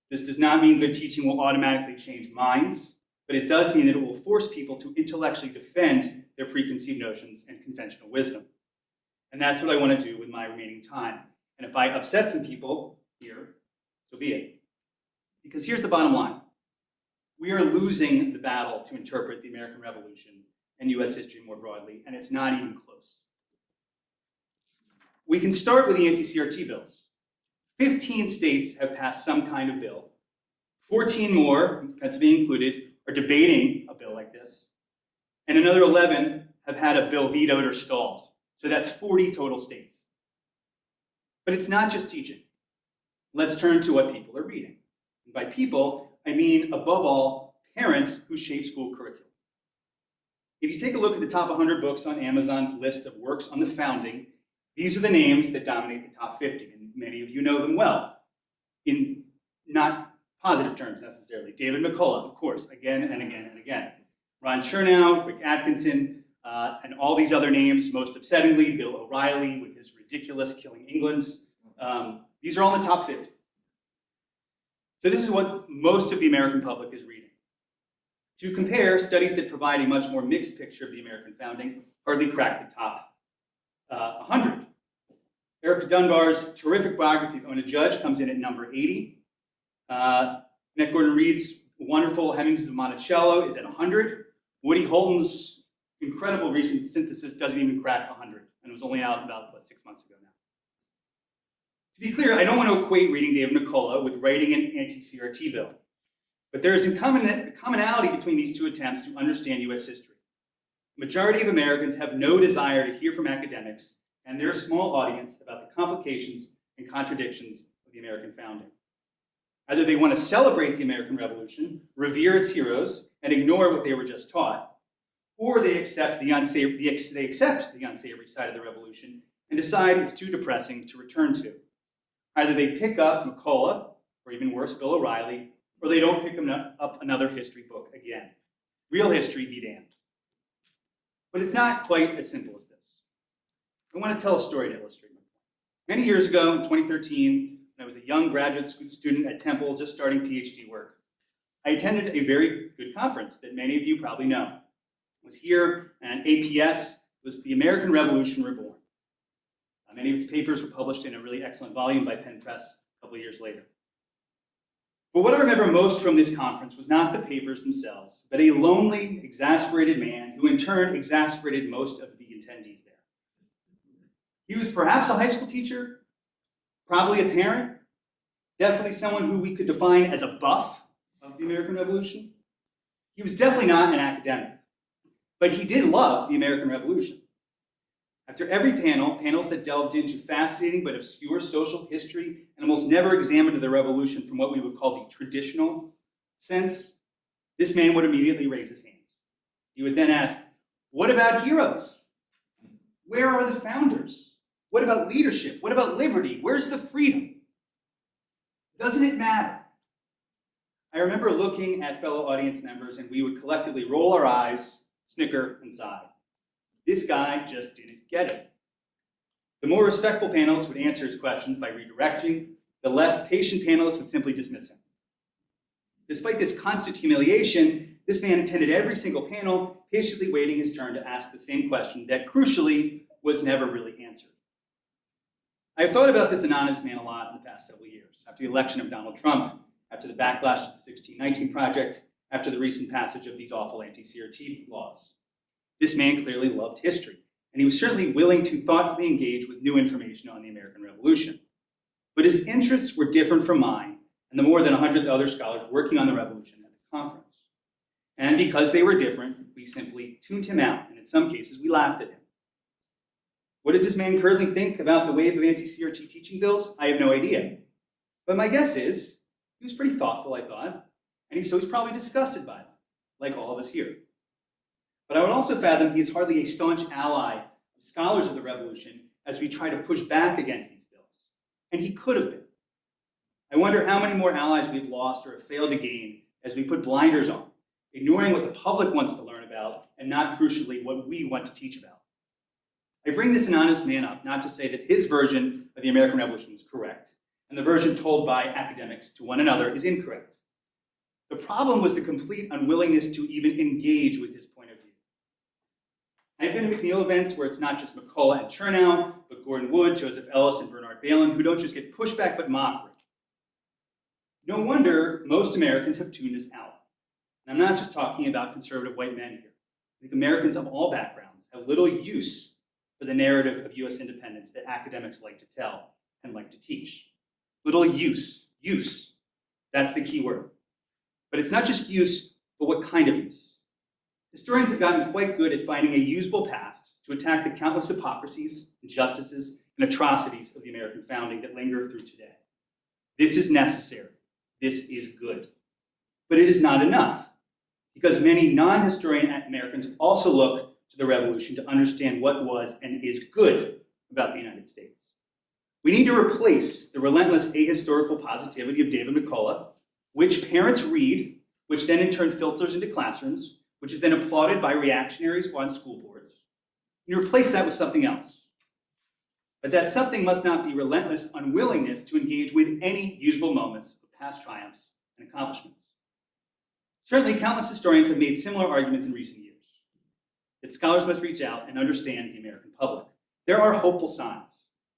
This does not mean good teaching will automatically change minds, but it does mean that it will force people to intellectually defend their preconceived notions and conventional wisdom. And that's what I want to do with my remaining time. And if I upset some people here, so be it. Because here's the bottom line. We are losing the battle to interpret the American Revolution and US history more broadly, and it's not even close. We can start with the anti-CRT bills. 15 states have passed some kind of bill. 14 more, Pennsylvania included, are debating a bill like this. And another 11 have had a bill vetoed or stalled. So that's 40 total states. But it's not just teaching. let's turn to what people are reading. And by people, I mean, above all, parents who shape school curriculum. If you take a look at the top 100 books on Amazon's list of works on the founding, these are the names that dominate the top 50, and many of you know them well, in not positive terms necessarily. David McCullough, of course, again and again and again. Ron Chernow, Rick Atkinson, and all these other names, most upsettingly, Bill O'Reilly with his ridiculous Killing England. These are all in the top 50. So this is what most of the American public is reading. To compare, studies that provide a much more mixed picture of the American founding hardly crack the top 100. Eric Dunbar's terrific biography of Ona Judge comes in at number 80. Annette Gordon Reed's wonderful Hemings of Monticello is at 100. Woody Holton's incredible recent synthesis doesn't even crack 100, and it was only out about, 6 months ago now. To be clear, I don't want to equate reading David McCullough with writing an anti-CRT bill, but there is a commonality between these two attempts to understand US history. The majority of Americans have no desire to hear from academics and their small audience about the complications and contradictions of the American founding. Either they want to celebrate the American Revolution, revere its heroes, and ignore what they were just taught, or they accept the unsavory side of the revolution and decide it's too depressing to return to. Either they pick up McCullough, or even worse, Bill O'Reilly, or they don't pick up another history book again. Real history be damned. But it's not quite as simple as this. I want to tell a story to illustrate my point. Many years ago, in 2013, when I was a young graduate student at Temple just starting PhD work, I attended a very good conference that many of you probably know. It was here, and APS was the American Revolution Reborn. Many of its papers were published in a really excellent volume by Penn Press a couple of years later. But what I remember most from this conference was not the papers themselves, but a lonely, exasperated man who in turn exasperated most of the attendees there. He was perhaps a high school teacher, probably a parent, definitely someone who we could define as a buff of the American Revolution. He was definitely not an academic, but he did love the American Revolution. After every panel, panels that delved into fascinating but obscure social history and almost never examined the revolution from what we would call the traditional sense, this man would immediately raise his hand. He would then ask, what about heroes? Where are the founders? What about leadership? What about liberty? Where's the freedom? Doesn't it matter? I remember looking at fellow audience members and we would collectively roll our eyes, snicker, and sigh. This guy just didn't get it. The more respectful panelists would answer his questions by redirecting. The less patient panelists would simply dismiss him. Despite this constant humiliation, this man attended every single panel, patiently waiting his turn to ask the same question that, crucially, was never really answered. I've thought about this anonymous man a lot in the past several years, after the election of Donald Trump, after the backlash to the 1619 Project, after the recent passage of these awful anti-CRT laws. This man clearly loved history, and he was certainly willing to thoughtfully engage with new information on the American Revolution. But his interests were different from mine and the more than 100 other scholars working on the revolution at the conference. And because they were different, we simply tuned him out, and in some cases, we laughed at him. What does this man currently think about the wave of anti-CRT teaching bills? I have no idea. But my guess is he was pretty thoughtful, I thought, and he's probably disgusted by them, like all of us here. But I would also fathom he is hardly a staunch ally of scholars of the revolution as we try to push back against these bills. And he could have been. I wonder how many more allies we've lost or have failed to gain as we put blinders on, ignoring what the public wants to learn about and not crucially what we want to teach about. I bring this anonymous man up not to say that his version of the American Revolution is correct and the version told by academics to one another is incorrect. The problem was the complete unwillingness to even engage with his point of view. I've been to McNeil events where it's not just McCullough and Chernow, but Gordon Wood, Joseph Ellis, and Bernard Balin, who don't just get pushback but mockery. No wonder most Americans have tuned us out. And I'm not just talking about conservative white men here. I think Americans of all backgrounds have little use for the narrative of US independence that academics like to tell and like to teach. Little use. Use. That's the key word. But it's not just use, but what kind of use? Historians have gotten quite good at finding a usable past to attack the countless hypocrisies, injustices, and atrocities of the American founding that linger through today. This is necessary. This is good. But it is not enough, because many non-historian Americans also look to the Revolution to understand what was and is good about the United States. We need to replace the relentless ahistorical positivity of David McCullough, which parents read, which then in turn filters into classrooms, which is then applauded by reactionaries on school boards. You replace that with something else. But that something must not be relentless unwillingness to engage with any usable moments of past triumphs and accomplishments. Certainly, countless historians have made similar arguments in recent years, that scholars must reach out and understand the American public. There are hopeful signs.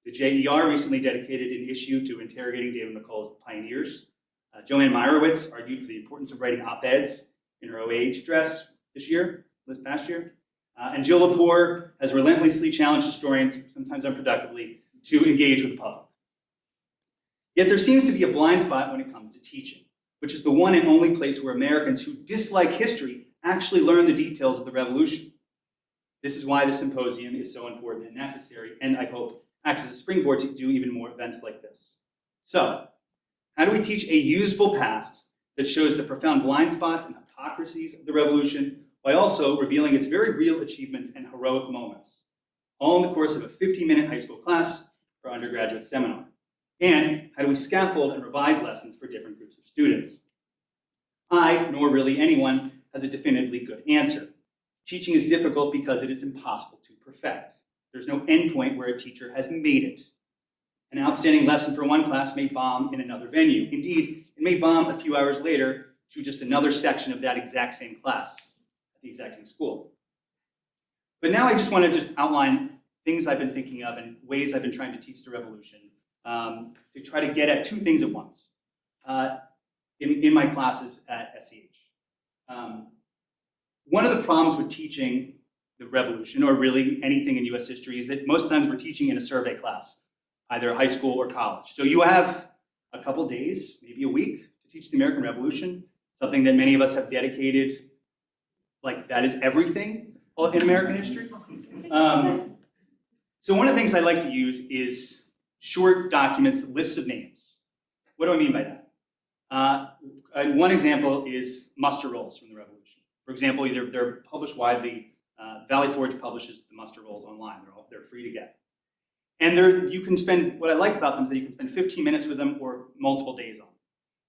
The JER recently dedicated an issue to interrogating David McCullough's pioneers. Joanne Meyerowitz argued for the importance of writing op-eds in her OAH address this past year. And Jill Lepore has relentlessly challenged historians, sometimes unproductively, to engage with the public. Yet there seems to be a blind spot when it comes to teaching, which is the one and only place where Americans who dislike history actually learn the details of the Revolution. This is why the symposium is so important and necessary, and I hope acts as a springboard to do even more events like this. So, how do we teach a usable past that shows the profound blind spots and hypocrisies of the Revolution, while also revealing its very real achievements and heroic moments, all in the course of a 50-minute high school class or undergraduate seminar? And how do we scaffold and revise lessons for different groups of students? I, nor really anyone, has a definitively good answer. Teaching is difficult because it is impossible to perfect. There's no endpoint where a teacher has made it. An outstanding lesson for one class may bomb in another venue. Indeed, it may bomb a few hours later to just another section of that exact same class at the exact same school. But now I just want to outline things I've been thinking of and ways I've been trying to teach the Revolution to try to get at two things at once in my classes at SEH. One of the problems with teaching the Revolution, or really anything in US history, is that most times we're teaching in a survey class, either high school or college. So you have a couple days, maybe a week, to teach the American Revolution, something that many of us have dedicated, like that is everything in American history. So one of the things I like to use is short documents, lists of names. What do I mean by that? One example is muster rolls from the Revolution. For example, they're published widely. Valley Forge publishes the muster rolls online. They're free to get. And you can spend, what I like about them is that you can spend 15 minutes with them or multiple days on them.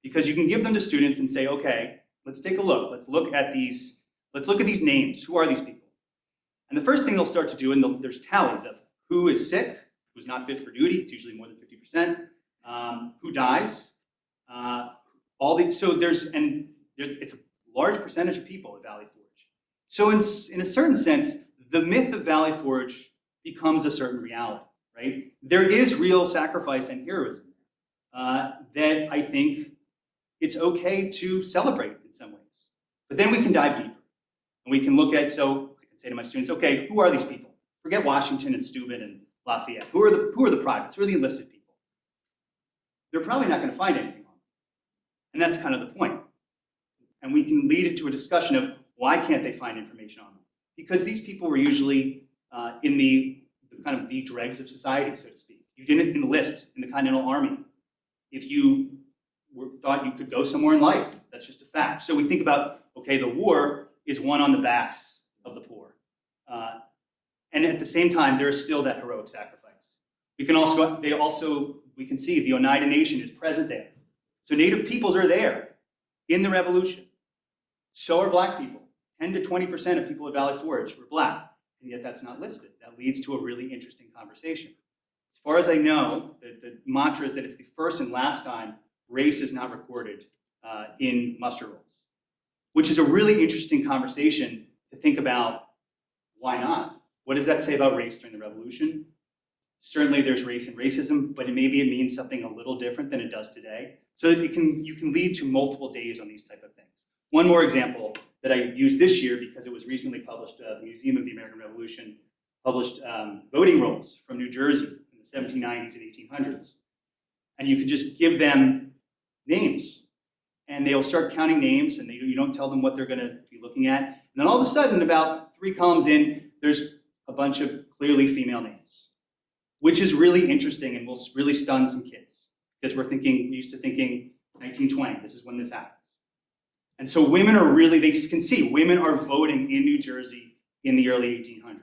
Because you can give them to students and say, okay, let's take a look. Let's look at these names. Who are these people? And the first thing they'll start to do, and there's tallies of who is sick, who's not fit for duty, it's usually more than 50%, who dies, it's a large percentage of people at Valley Forge. So in a certain sense, the myth of Valley Forge becomes a certain reality, right? There is real sacrifice and heroism that I think it's okay to celebrate in some ways. But then we can dive deeper. And we can look at, so I can say to my students, okay, who are these people? Forget Washington and Steuben and Lafayette. Who are the privates? Who are the enlisted people? They're probably not going to find anything on them. And that's kind of the point. And we can lead it to a discussion of why can't they find information on them? Because these people were usually in the kind of the dregs of society, so to speak. You didn't enlist in the Continental Army if you thought you could go somewhere in life. That's just a fact. So we think about, okay, the war is won on the backs of the poor. And at the same time, there is still that heroic sacrifice. We can see the Oneida Nation is present there. So Native peoples are there in the Revolution. So are Black people. 10 to 20% of people at Valley Forge were Black, and yet that's not listed. That leads to a really interesting conversation. As far as I know, the mantra is that it's the first and last time race is not recorded in muster rolls, which is a really interesting conversation to think about. Why not? What does that say about race during the Revolution? Certainly there's race and racism, but maybe it means something a little different than it does today. So that you can lead to multiple days on these type of things. One more example that I used this year because it was recently published, the Museum of the American Revolution published voting rolls from New Jersey in the 1790s and 1800s. And you could just give them names and they'll start counting names and you don't tell them what they're gonna be looking at. And then all of a sudden, about 3 columns in, there's a bunch of clearly female names, which is really interesting and will really stun some kids. because we used to thinking 1920, this is when this happens. And so women are really, they can see, women are voting in New Jersey in the early 1800s.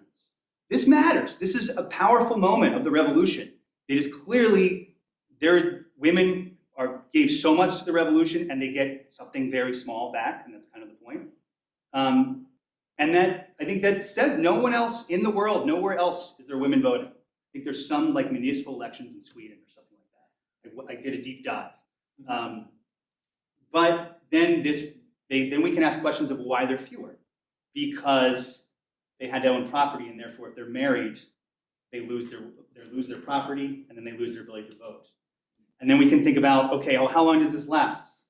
This matters. This is a powerful moment of the revolution. It is clearly, women gave so much to the revolution and they get something very small back, and that's kind of the point. And that, I think that says no one else in the world, nowhere else is there women voting. I think there's some like municipal elections in Sweden or something like that. I did a deep dive. But then then we can ask questions of why they're fewer. Because they had to own property, and therefore if they're married, they lose their property, and then they lose their ability to vote. And then we can think about, okay, well, how long does this last?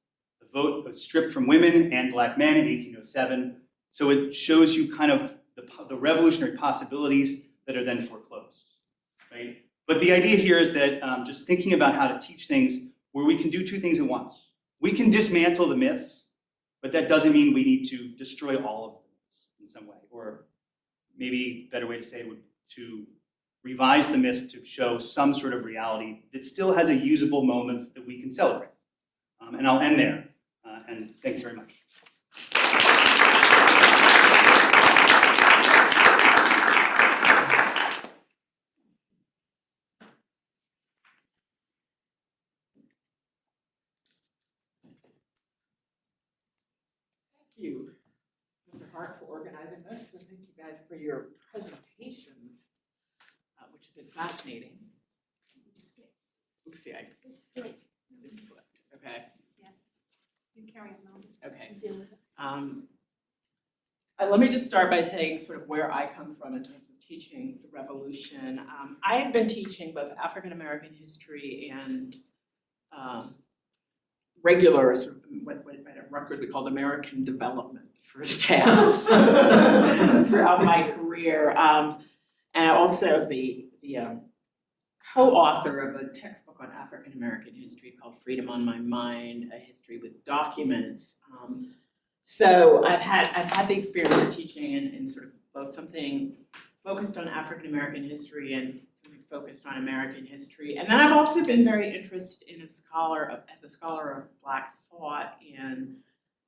The vote was stripped from women and black men in 1807. So it shows you kind of the revolutionary possibilities that are then foreclosed, right? But the idea here is that just thinking about how to teach things where we can do two things at once. We can dismantle the myths, but that doesn't mean we need to destroy all of the myths in some way. Or maybe a better way to say it would to revise the myths to show some sort of reality that still has a usable moments that we can celebrate. And I'll end there. And thanks very much. Thank you, Mr. Hart, for organizing this, and thank you guys for your presentations, which have been fascinating. Oopsie, I flipped. Okay. Yeah. You carry on. I'll just Okay. deal with it. Let me just start by saying sort of where I come from in terms of teaching the revolution. I have been teaching both African American history and regular sort of what at Rutgers we called American development the first half throughout my career. And I also the co-author of a textbook on African American history called Freedom on My Mind, a history with documents. So I've had the experience of teaching in sort of both something focused on African American history and something focused on American history. And then I've also been very interested as a scholar of Black thought and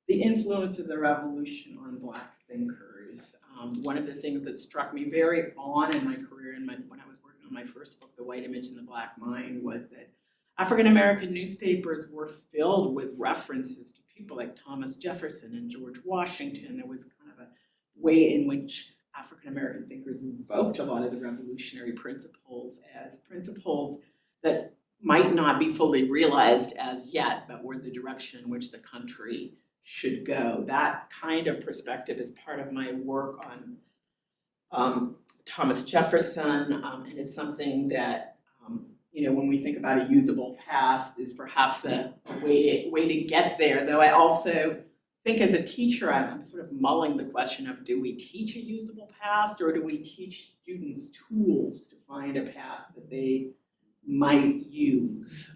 the influence of the revolution on Black thinkers. One of the things that struck me very on in my career when I was working on my first book, The White Image in the Black Mind, was that African American newspapers were filled with references to people like Thomas Jefferson and George Washington. There was kind of a way in which African American thinkers invoked a lot of the revolutionary principles as principles that might not be fully realized as yet, but were the direction in which the country should go. That kind of perspective is part of my work on Thomas Jefferson, and it's something that when we think about a usable past is perhaps a way to get there. Though I also think as a teacher, I'm sort of mulling the question of, do we teach a usable past, or do we teach students tools to find a past that they might use?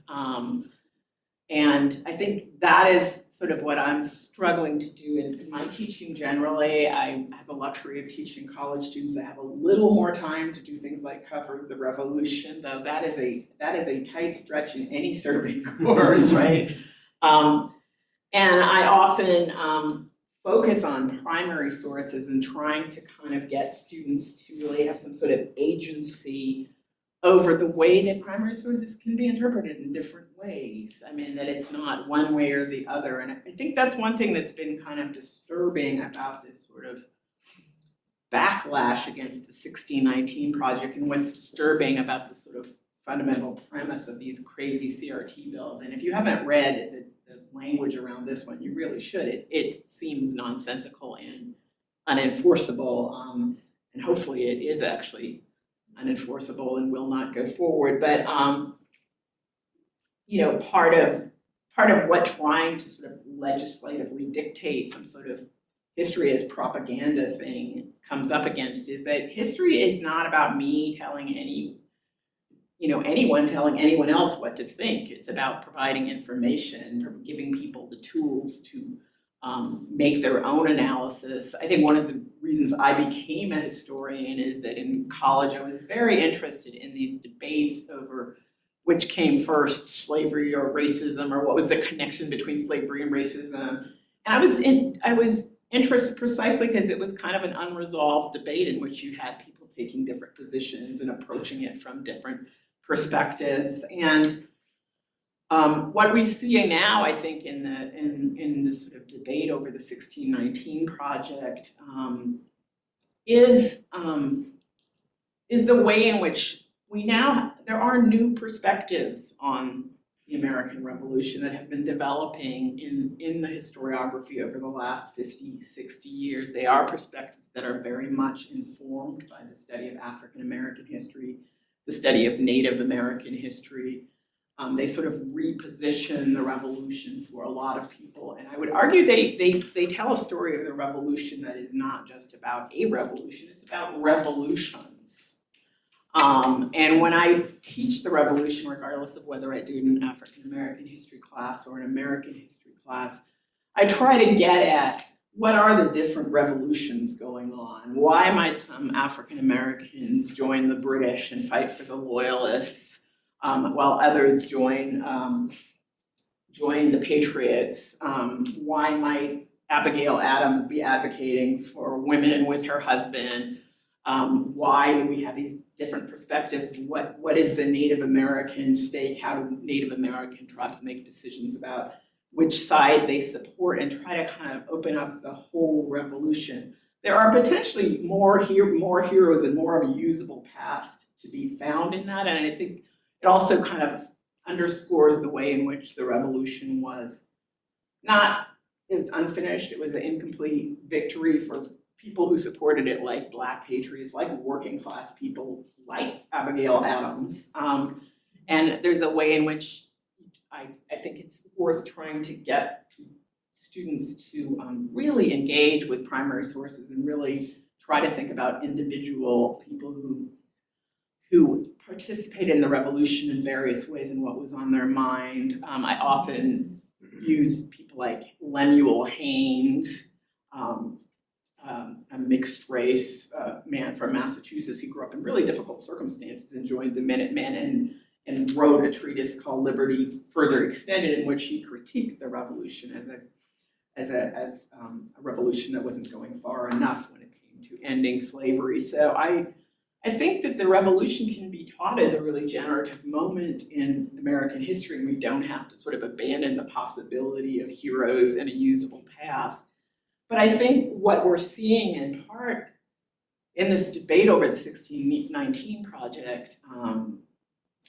And I think that is sort of what I'm struggling to do in my teaching generally. I have the luxury of teaching college students. I have a little more time to do things like cover the revolution, though that is a tight stretch in any serving course, right? And I often focus on primary sources and trying to kind of get students to really have some sort of agency over the way that primary sources can be interpreted in different ways. I mean, that it's not one way or the other. And I think that's one thing that's been kind of disturbing about this sort of backlash against the 1619 Project, and what's disturbing about the sort of fundamental premise of these crazy CRT bills. And if you haven't read the language around this one, you really should. It seems nonsensical and unenforceable, and hopefully it is actually unenforceable and will not go forward. But part of what trying to sort of legislatively dictate some sort of history as propaganda thing comes up against is that history is not about me telling anyone telling anyone else what to think. It's about providing information, giving people the tools to make their own analysis. I think one of the reasons I became a historian is that in college I was very interested in these debates over which came first, slavery or racism, or what was the connection between slavery and racism. And I was interested precisely because it was kind of an unresolved debate in which you had people taking different positions and approaching it from different perspectives. And what we see now, I think, in this sort of debate over the 1619 project is the way in which there are new perspectives on the American Revolution that have been developing in the historiography over the last 50, 60 years. They are perspectives that are very much informed by the study of African American history, the study of Native American history. They sort of reposition the revolution for a lot of people. And I would argue they tell a story of the revolution that is not just about a revolution, it's about revolutions. And when I teach the revolution, regardless of whether I do it in an African American history class or an American history class, I try to get at what are the different revolutions going on? Why might some African Americans join the British and fight for the Loyalists, while others join the Patriots? Why might Abigail Adams be advocating for women with her husband? Why do we have these different perspectives? What is the Native American stake? How do Native American tribes make decisions about which side they support, and try to kind of open up the whole revolution? There are potentially more heroes and more of a usable past to be found in that, and I think it also kind of underscores the way in which the revolution was it was unfinished, it was an incomplete victory for people who supported it, like Black patriots, like working class people, like Abigail Adams. And there's a way in which I think it's worth trying to get students to really engage with primary sources and really try to think about individual people who participated in the revolution in various ways and what was on their mind. I often use people like Lemuel Haynes, a mixed race man from Massachusetts. He grew up in really difficult circumstances and joined the Minutemen and wrote a treatise called Liberty Further Extended, in which he critiqued the revolution as a revolution that wasn't going far enough when it came to ending slavery. So I think that the revolution can be taught as a really generative moment in American history, and we don't have to sort of abandon the possibility of heroes and a usable past. But I think what we're seeing in part in this debate over the 1619 project,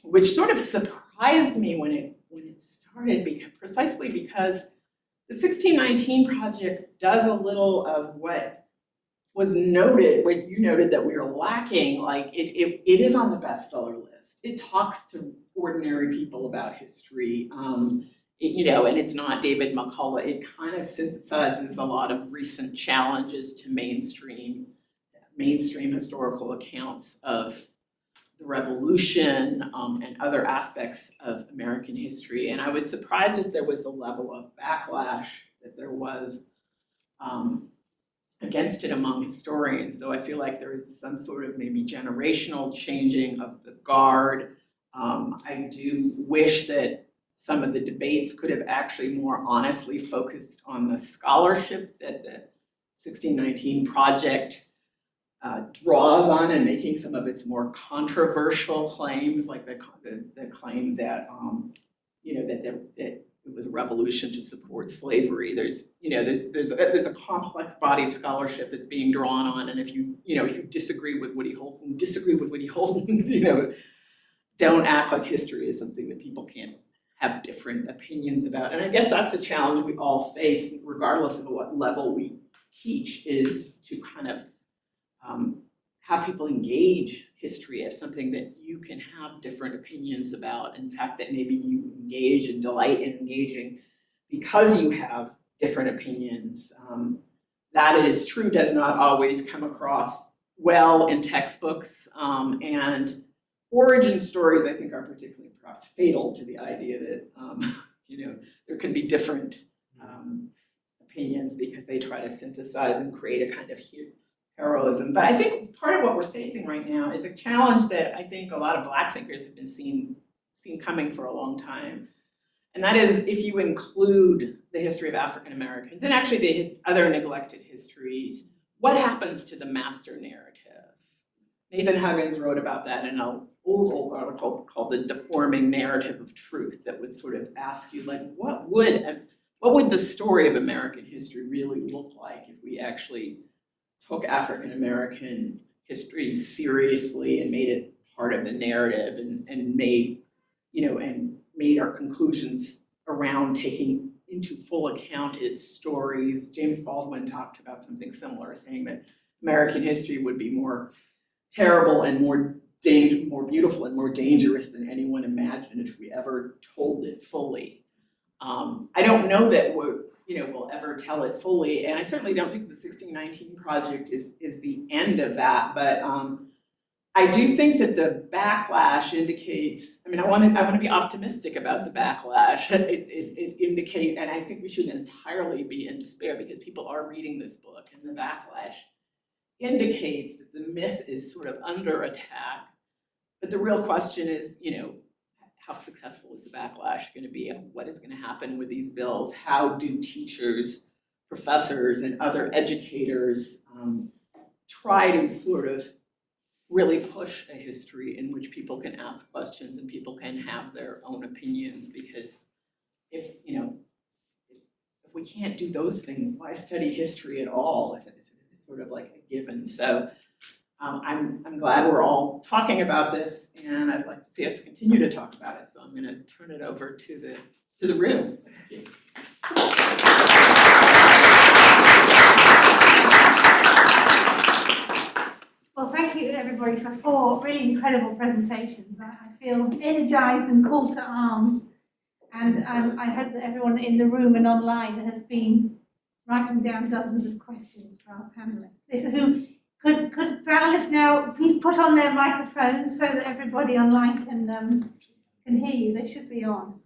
which sort of surprised me when it started, precisely because the 1619 project does a little of what was noted, what you noted that we are lacking. Like it is on the bestseller list. It talks to ordinary people about history. And it's not David McCullough. It kind of synthesizes a lot of recent challenges to mainstream historical accounts of the revolution and other aspects of American history. And I was surprised that there was the level of backlash that there was against it among historians, though I feel like there is some sort of maybe generational changing of the guard. I do wish that some of the debates could have actually more honestly focused on the scholarship that the 1619 project draws on, and making some of its more controversial claims, like the claim that that it was a revolution to support slavery. There's a complex body of scholarship that's being drawn on, and if you disagree with Woody Holden, don't act like history is something that people can't have different opinions about. And I guess that's a challenge we all face, regardless of what level we teach, is to kind of have people engage history as something that you can have different opinions about. In fact, that maybe you engage and delight in engaging because you have different opinions. That it is true does not always come across well in textbooks. And origin stories, I think, are particularly perhaps fatal to the idea that there can be different opinions because they try to synthesize and create a kind of heroism. But I think part of what we're facing right now is a challenge that I think a lot of Black thinkers have been seen coming for a long time. And that is, if you include the history of African Americans and actually the other neglected histories, what happens to the master narrative? Nathan Huggins wrote about that in an old article called The Deforming Narrative of Truth that would sort of ask you, like, what would the story of American history really look like if we actually took African American history seriously and made it part of the narrative and made, and made our conclusions around taking into full account its stories. James Baldwin talked about something similar, saying that American history would be more terrible and more beautiful and more dangerous than anyone imagined if we ever told it fully. I don't know that we'll ever tell it fully, and I certainly don't think the 1619 Project is the end of that, but I do think that the backlash indicates, I want to be optimistic about the backlash. It indicates, and I think we shouldn't entirely be in despair because people are reading this book, and the backlash indicates that the myth is sort of under attack. But the real question is, how successful is the backlash going to be? What is going to happen with these bills? How do teachers, professors, and other educators try to sort of really push a history in which people can ask questions and people can have their own opinions? Because if we can't do those things, why study history at all if it's sort of like a given? So I'm glad we're all talking about this, and I'd like to see us continue to talk about it. So I'm going to turn it over to the room. Well, thank you everybody for 4 really incredible presentations. I feel energized and called to arms, and I hope that everyone in the room and online has been writing down dozens of questions for our panelists. Could panelists now please put on their microphones so that everybody online can hear you? They should be on.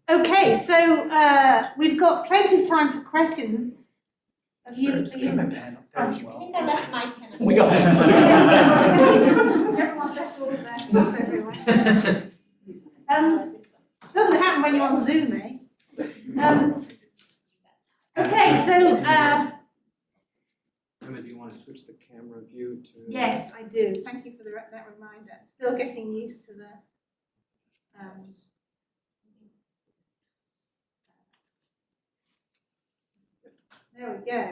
Okay, so we've got plenty of time for questions. I think I left my pen. We got Everyone's left all of their stuff everywhere. Doesn't happen when you're on Zoom, eh? Okay, so Emma, do you want to switch the camera view to? yes, I do. Thank you for that reminder. Still getting used to the. There we go.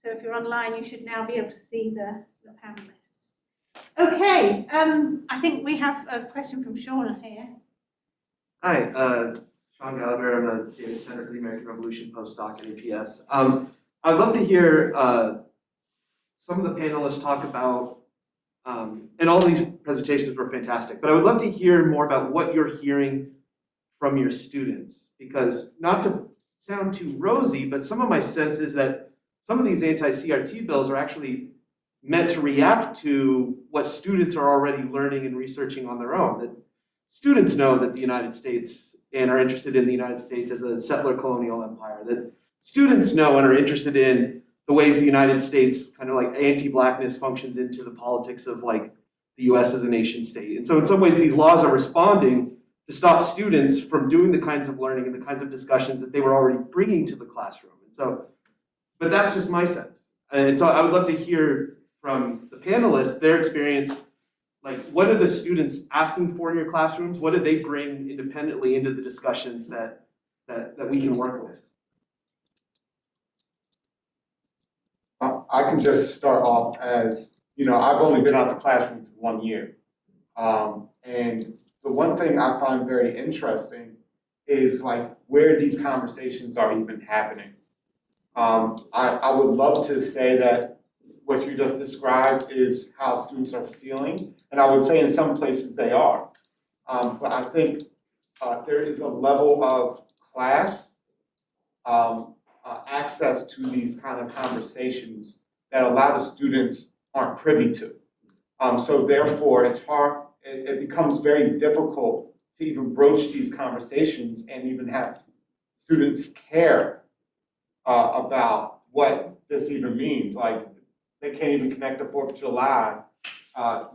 So if you're online, you should now be able to see the panelists. Okay, I think we have a question from Sean here. Hi, Sean Gallagher. I'm a data center for the American Revolution postdoc at APS. I'd love to hear some of the panelists talk about, and all of these presentations were fantastic, but I would love to hear more about what you're hearing from your students, because not to sound too rosy, but some of my sense is that some of these anti-CRT bills are actually meant to react to what students are already learning and researching on their own. That students know that the United States and are interested in the United States as a settler colonial empire. That students know and are interested in the ways the United States kind of like anti-blackness functions into the politics of like the US as a nation state. And so in some ways these laws are responding to stop students from doing the kinds of learning and the kinds of discussions that they were already bringing to the classroom. And so, but that's just my sense. And so I would love to hear from the panelists, their experience, like what are the students asking for in your classrooms? What do they bring independently into the discussions that we can work with? I can just start off as, I've only been out the classroom for 1 year. And the one thing I find very interesting is like where these conversations are even happening. I would love to say that what you just described is how students are feeling, and I would say in some places they are. But I think there is a level of class access to these kind of conversations that a lot of students aren't privy to. So therefore, it's hard. It becomes very difficult to even broach these conversations and even have students care about what this even means. Like they can't even connect the 4th of July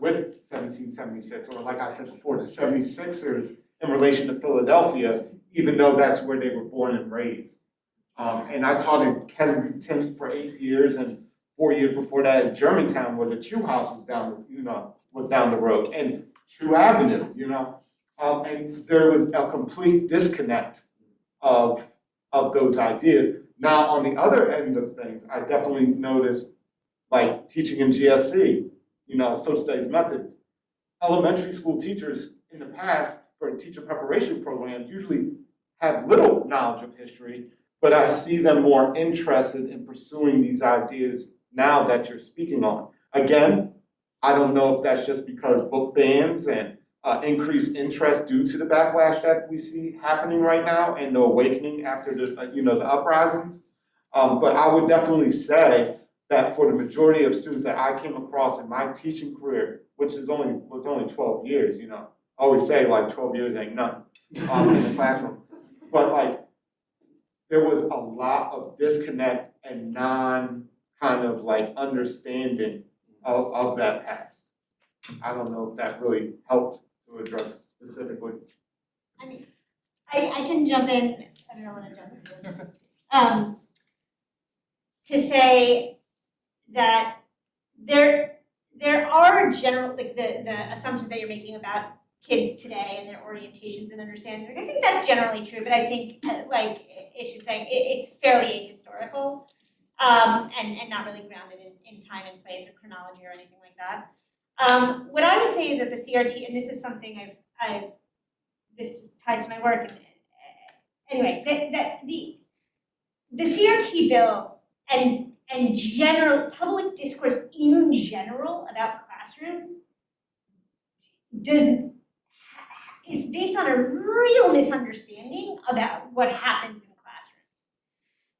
with 1776, or like I said before, the 76ers in relation to Philadelphia, even though that's where they were born and raised. And I taught in Kensington for 8 years, and 4 years before that at Germantown, where the Chew House was down the road, and Chew Avenue, and there was a complete disconnect of those ideas. Now, on the other end of things, I definitely noticed, like teaching in GSC, social studies methods. Elementary school teachers in the past for teacher preparation programs usually have little knowledge of history, but I see them more interested in pursuing these ideas now that you're speaking on. Again, I don't know if that's just because book bans and increased interest due to the backlash that we see happening right now and the awakening after the uprisings. But I would definitely say that for the majority of students that I came across in my teaching career, which was only 12 years, I always say like 12 years ain't nothing in the classroom. But there was a lot of disconnect and understanding of that past. I don't know if that really helped to address specifically. I mean, I can jump in, I don't know when to jump in. To say that there are general, the assumptions that you're making about kids today and their orientations and understandings. I think that's generally true, but I think, like Ish is saying, it's fairly ahistorical and not really grounded in time and place or chronology or anything like that. What I would say is that the CRT, and this is something this ties to my work. Anyway, the CRT bills and general public discourse in general about classrooms is based on a real misunderstanding about what happens in classrooms.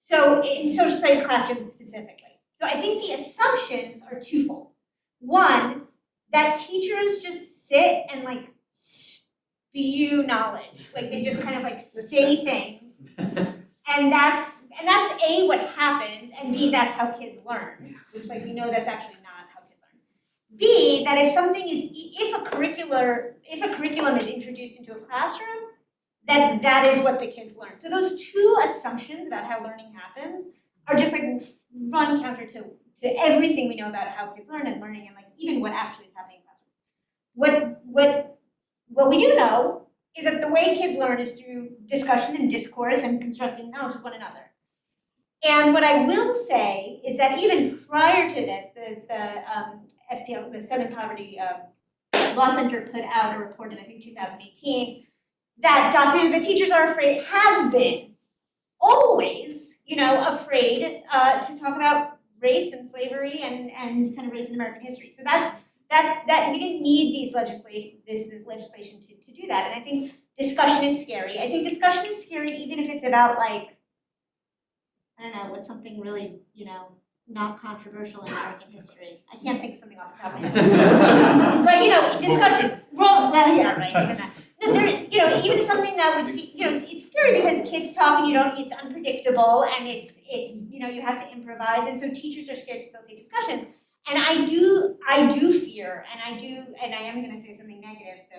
So in social studies classrooms specifically. So I think the assumptions are twofold. One, that teachers just sit and spew knowledge, they just kind of say things, and that's A, what happens, and B, that's how kids learn, which we know that's actually not how kids learn. B, that if a curriculum is introduced into a classroom, that is what the kids learn. So those two assumptions about how learning happens are just run counter to everything we know about how kids learn and learning and even what actually is happening in classrooms. What we do know is that the way kids learn is through discussion and discourse and constructing knowledge with one another. And what I will say is that even prior to this, the SPL, the Seven Poverty Law Center put out a report in, I think, 2018, that documented that teachers are afraid, have been, always, afraid to talk about race and slavery and kind of race in American history. So that we didn't need this legislation to do that. And I think discussion is scary. I think discussion is scary even if it's about I don't know, what's something really, not controversial in American history. I can't think of something off the top of my head. But discussion. Well, yeah, right. Even that. No, there, even something that would see, it's scary because kids talk and it's unpredictable and it's you have to improvise, and so teachers are scared to facilitate discussions. And I do fear, and I am going to say something negative, so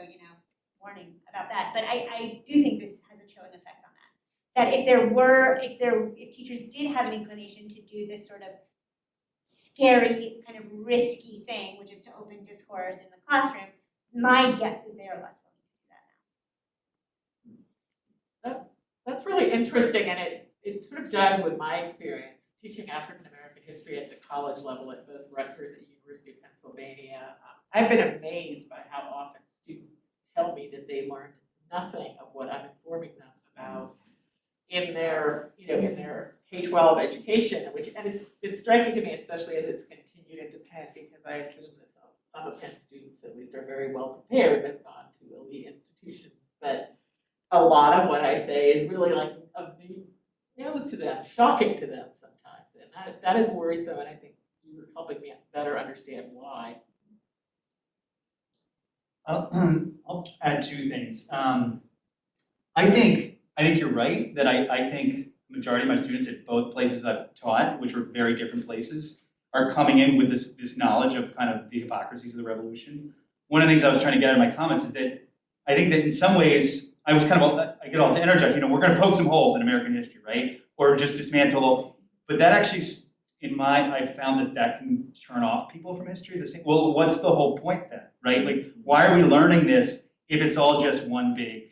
warning about that. But I do think this has a chilling effect on that. That if teachers did have an inclination to do this sort of scary, kind of risky thing, which is to open discourse in the classroom, my guess is they are less willing to do that now. That's really interesting, and it sort of jives with my experience teaching African American history at the college level at both Rutgers and University of Pennsylvania. I've been amazed by how often students tell me that they learned nothing of what I'm informing them about in their K-12 education, and it's striking to me, especially as it's continued into Penn, because I assume that some of Penn students at least are very well prepared, have gone to elite institutions, but a lot of what I say is really of new news to them, shocking to them sometimes, and that is worrisome, and I think you're helping me better understand why. I'll add two things. I think you're right that I think the majority of my students at both places I've taught, which were very different places, are coming in with this knowledge of kind of the hypocrisies of the revolution. One of the things I was trying to get at in my comments is that I think that in some ways I get all energized. We're going to poke some holes in American history, right? Or just dismantle. But that actually, I found that can turn off people from history. Well, what's the whole point then, right? Like, why are we learning this if it's all just one big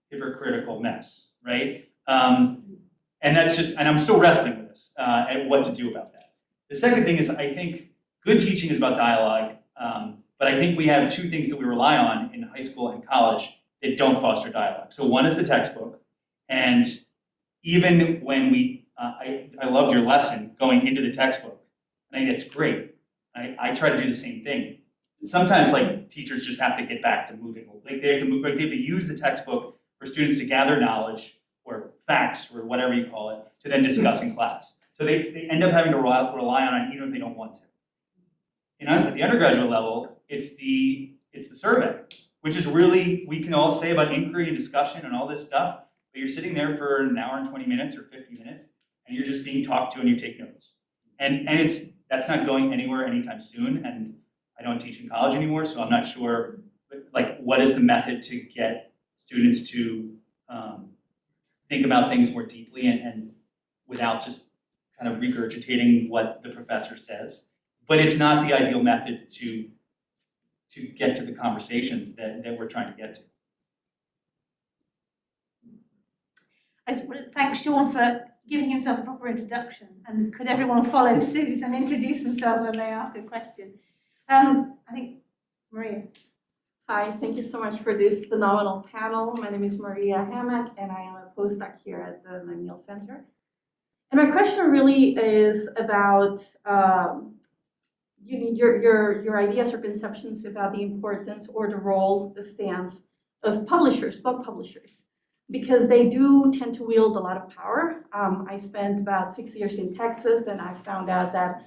hypocritical mess, right? And I'm still wrestling with this and what to do about that. The second thing is, I think good teaching is about dialogue, but I think we have two things that we rely on in high school and college that don't foster dialogue. So one is the textbook, and even when I loved your lesson going into the textbook. I think that's great. I try to do the same thing. And sometimes teachers just have to get back to moving. They have to use the textbook for students to gather knowledge or facts or whatever you call it to then discuss in class. So they end up having to rely on it even if they don't want to. At the undergraduate level, it's the survey, which is really, we can all say about inquiry and discussion and all this stuff, but you're sitting there for an hour and 20 minutes or 50 minutes, and you're just being talked to and you take notes. And that's not going anywhere anytime soon, and I don't teach in college anymore, so I'm not sure what is the method to get students to think about things more deeply and without just kind of regurgitating what the professor says. But it's not the ideal method to get to the conversations that we're trying to get to. I just want to thank Sean for giving himself a proper introduction, and could everyone follow suit and introduce themselves when they ask a question? I think Maria. Hi, thank you so much for this phenomenal panel. My name is Maria Hammack, and I am a postdoc here at the McNeil Center. And my question really is about your ideas or conceptions about the importance or the role, the stance of publishers, book publishers, because they do tend to wield a lot of power. I spent about 6 years in Texas, and I found out that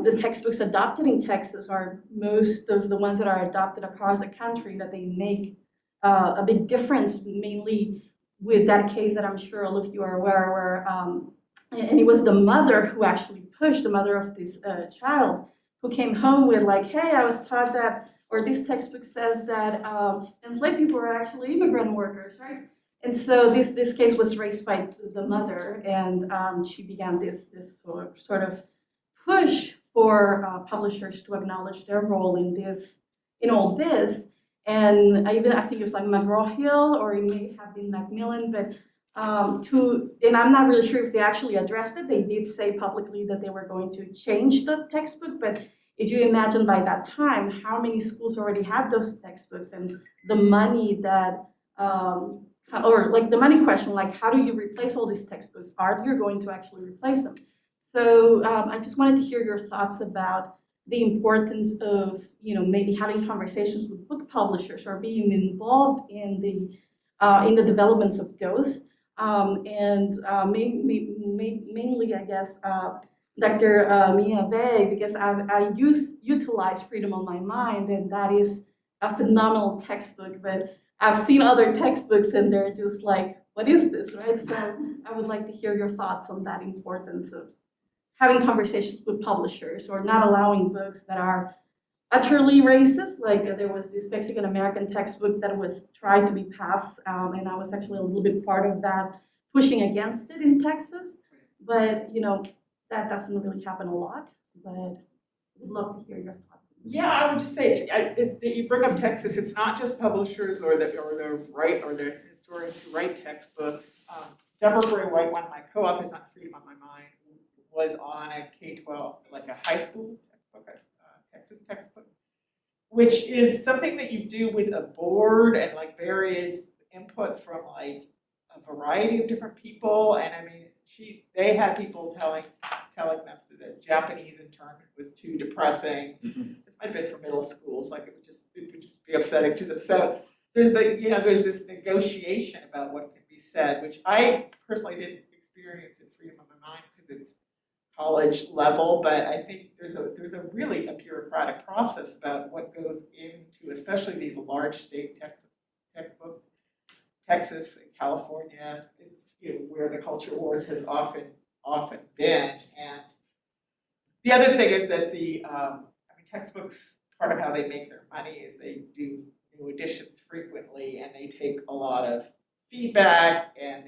the textbooks adopted in Texas are most of the ones that are adopted across the country, that they make a big difference, mainly with that case that I'm sure all of you are aware, where, and it was the mother who actually pushed, the mother of this child, who came home with hey, I was taught that, or this textbook says that enslaved people are actually immigrant workers, right? And so this case was raised by the mother, and she began this sort of push for publishers to acknowledge their role in all this. And I think it was McGraw-Hill, or it may have been Macmillan, but and I'm not really sure if they actually addressed it. They did say publicly that they were going to change the textbook, but if you imagine by that time how many schools already had those textbooks, and the money that or the money question, how do you replace all these textbooks? Are you going to actually replace them? So I just wanted to hear your thoughts about the importance of maybe having conversations with book publishers or being involved in the developments of those. And mainly, I guess, Dr. Mia Veg, because I utilize Freedom on My Mind, and that is a phenomenal textbook, but I've seen other textbooks and they're just what is this, right? So I would like to hear your thoughts on that importance of having conversations with publishers, or not allowing books that are utterly racist. There was this Mexican-American textbook that was tried to be passed, and I was actually a little bit part of that, pushing against it in Texas. But, that doesn't really happen a lot, but I'd love to hear your thoughts. Yeah, I would just say, you bring up Texas, it's not just publishers or the historians who write textbooks. Deborah Gray White, one of my co-authors on Freedom on My Mind, was on a K-12, a high school textbook, a Texas textbook, which is something that you do with a board and various input from a variety of different people. And I mean, they had people telling them that the Japanese internment was too depressing. This might have been for middle schools, it would just be upsetting to them. So there's there's this negotiation about what can be said, which I personally didn't experience in Freedom of My Mind because it's college level, but I think there's a really a bureaucratic process about what goes into, especially these large state textbooks. Texas and California is where the culture wars has often been, and The other thing is that textbooks, part of how they make their money is they do new editions frequently, and they take a lot of feedback, and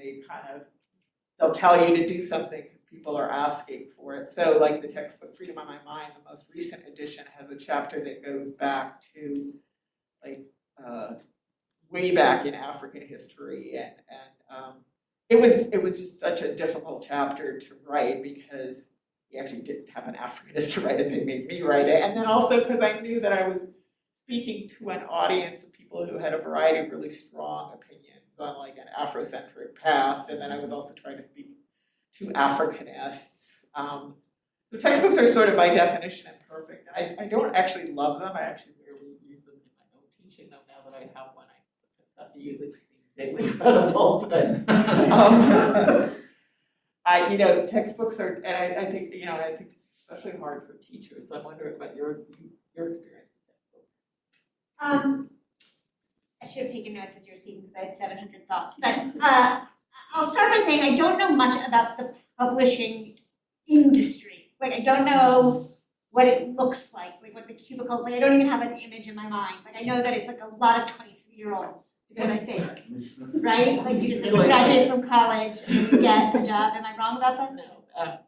they'll tell you to do something because people are asking for it. So like the textbook Freedom on My Mind, the most recent edition has a chapter that goes back to way back in African history, and it was just such a difficult chapter to write because we actually didn't have an Africanist to write it. They made me write it, and then also because I knew that I was speaking to an audience of people who had a variety of really strong opinions on like an Afrocentric past, and then I was also trying to speak to Africanists. So textbooks are sort of by definition imperfect. I don't actually love them. I actually rarely use them in my own teaching, though now that I have one, I sometimes have to use it to seem vaguely credible. But textbooks are, and I think I think it's especially hard for teachers. So I'm wondering about your experience with textbooks. I should have taken notes as you were speaking because I had 700 thoughts. But I'll start by saying I don't know much about the publishing industry. Like I don't know what it looks like what the cubicles, like I don't even have an image in my mind. Like I know that it's like a lot of 23-year-olds is what I think, right? Like you just graduate from college and you get a job. Am I wrong about that? No.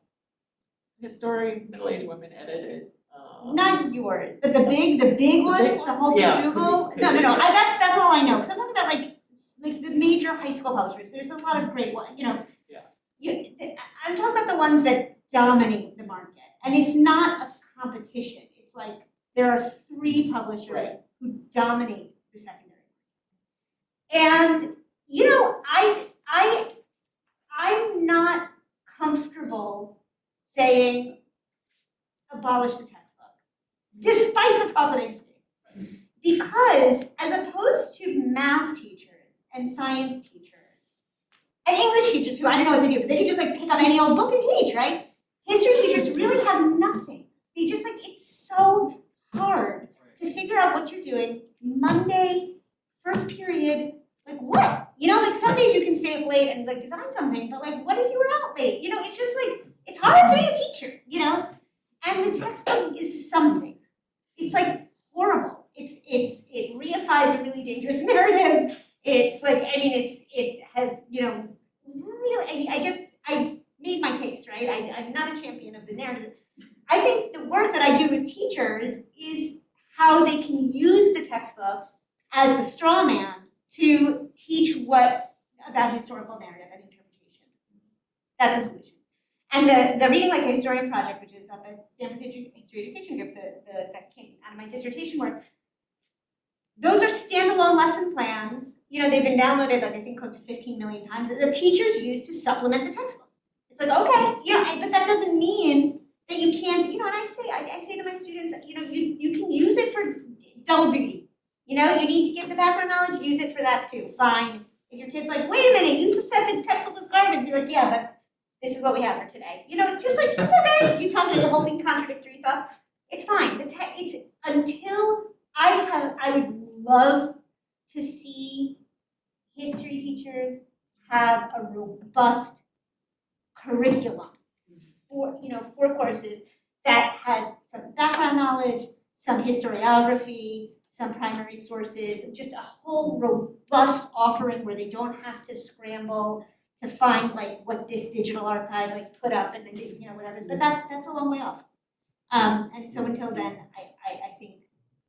Historian, middle-aged women edited. Not yours, but the big ones, the whole yeah, Google. could be. No. That's all I know. Because I'm talking about like the major high school publishers. There's a lot of great ones. I'm talking about the ones that dominate the market, and it's not a competition. It's like there are 3 publishers Right. who dominate the secondary market. And I'm not comfortable saying abolish the textbook, despite the talk that I just gave. Because as opposed to math teachers and science teachers and English teachers who I don't know what they do, but they could just like pick up any old book and teach, right? History teachers really have nothing. They just it's so hard to figure out what you're doing. Monday, first period, like what? Some days you can stay up late and like design something, but like what if you were out late? It's just like, it's hard to be a teacher, And the textbook is something. It's like horrible. It reifies a really dangerous narrative. It's like, it has, really, I made my case, right? I'm not a champion of the narrative. I think the work that I do with teachers is how they can use the textbook as the straw man to teach about historical narrative and interpretation. That's a solution. And the Reading Like a Historian project, which is up at Stanford History Education Group, that came out of my dissertation work, those are standalone lesson plans. They've been downloaded, I think, close to 15 million times that the teachers use to supplement the textbook. It's like, okay, but that doesn't mean that you can't, and I say to my students, you can use it for double duty. You need to give the background knowledge, use it for that too. Fine. If your kid's like, wait a minute, you said the textbook was garbage, be like, yeah, but this is what we have for today. Just like, it's okay. You tell me you're holding contradictory thoughts. It's fine. It's until I would love to see history teachers have a robust curriculum for courses that has some background knowledge, some historiography, some primary sources, just a whole robust offering where they don't have to scramble to find what this digital archive put up and whatever. But that's a long way off. And so until then, I think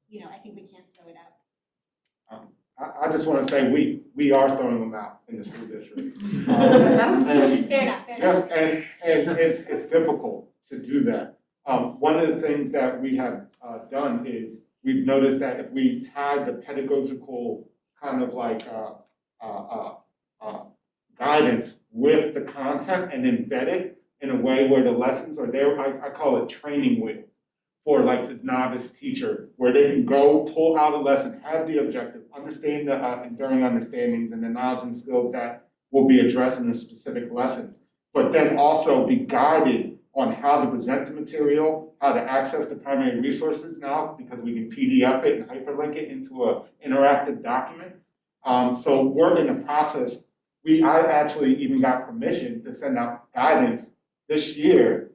we can't throw it out. I just want to say we are throwing them out in the school district. Fair enough. And it's difficult to do that. One of the things that we have done is we've noticed that if we tie the pedagogical kind of guidance with the content and embed it in a way where the lessons are there, I call it training wheels for the novice teacher, where they can go pull out a lesson, have the objective, understand the enduring understandings and the knowledge and skills that will be addressed in a specific lesson, but then also be guided on how to present the material, how to access the primary resources now, because we can PDF it and hyperlink it into an interactive document. So we're in the process. I actually even got permission to send out guidance this year,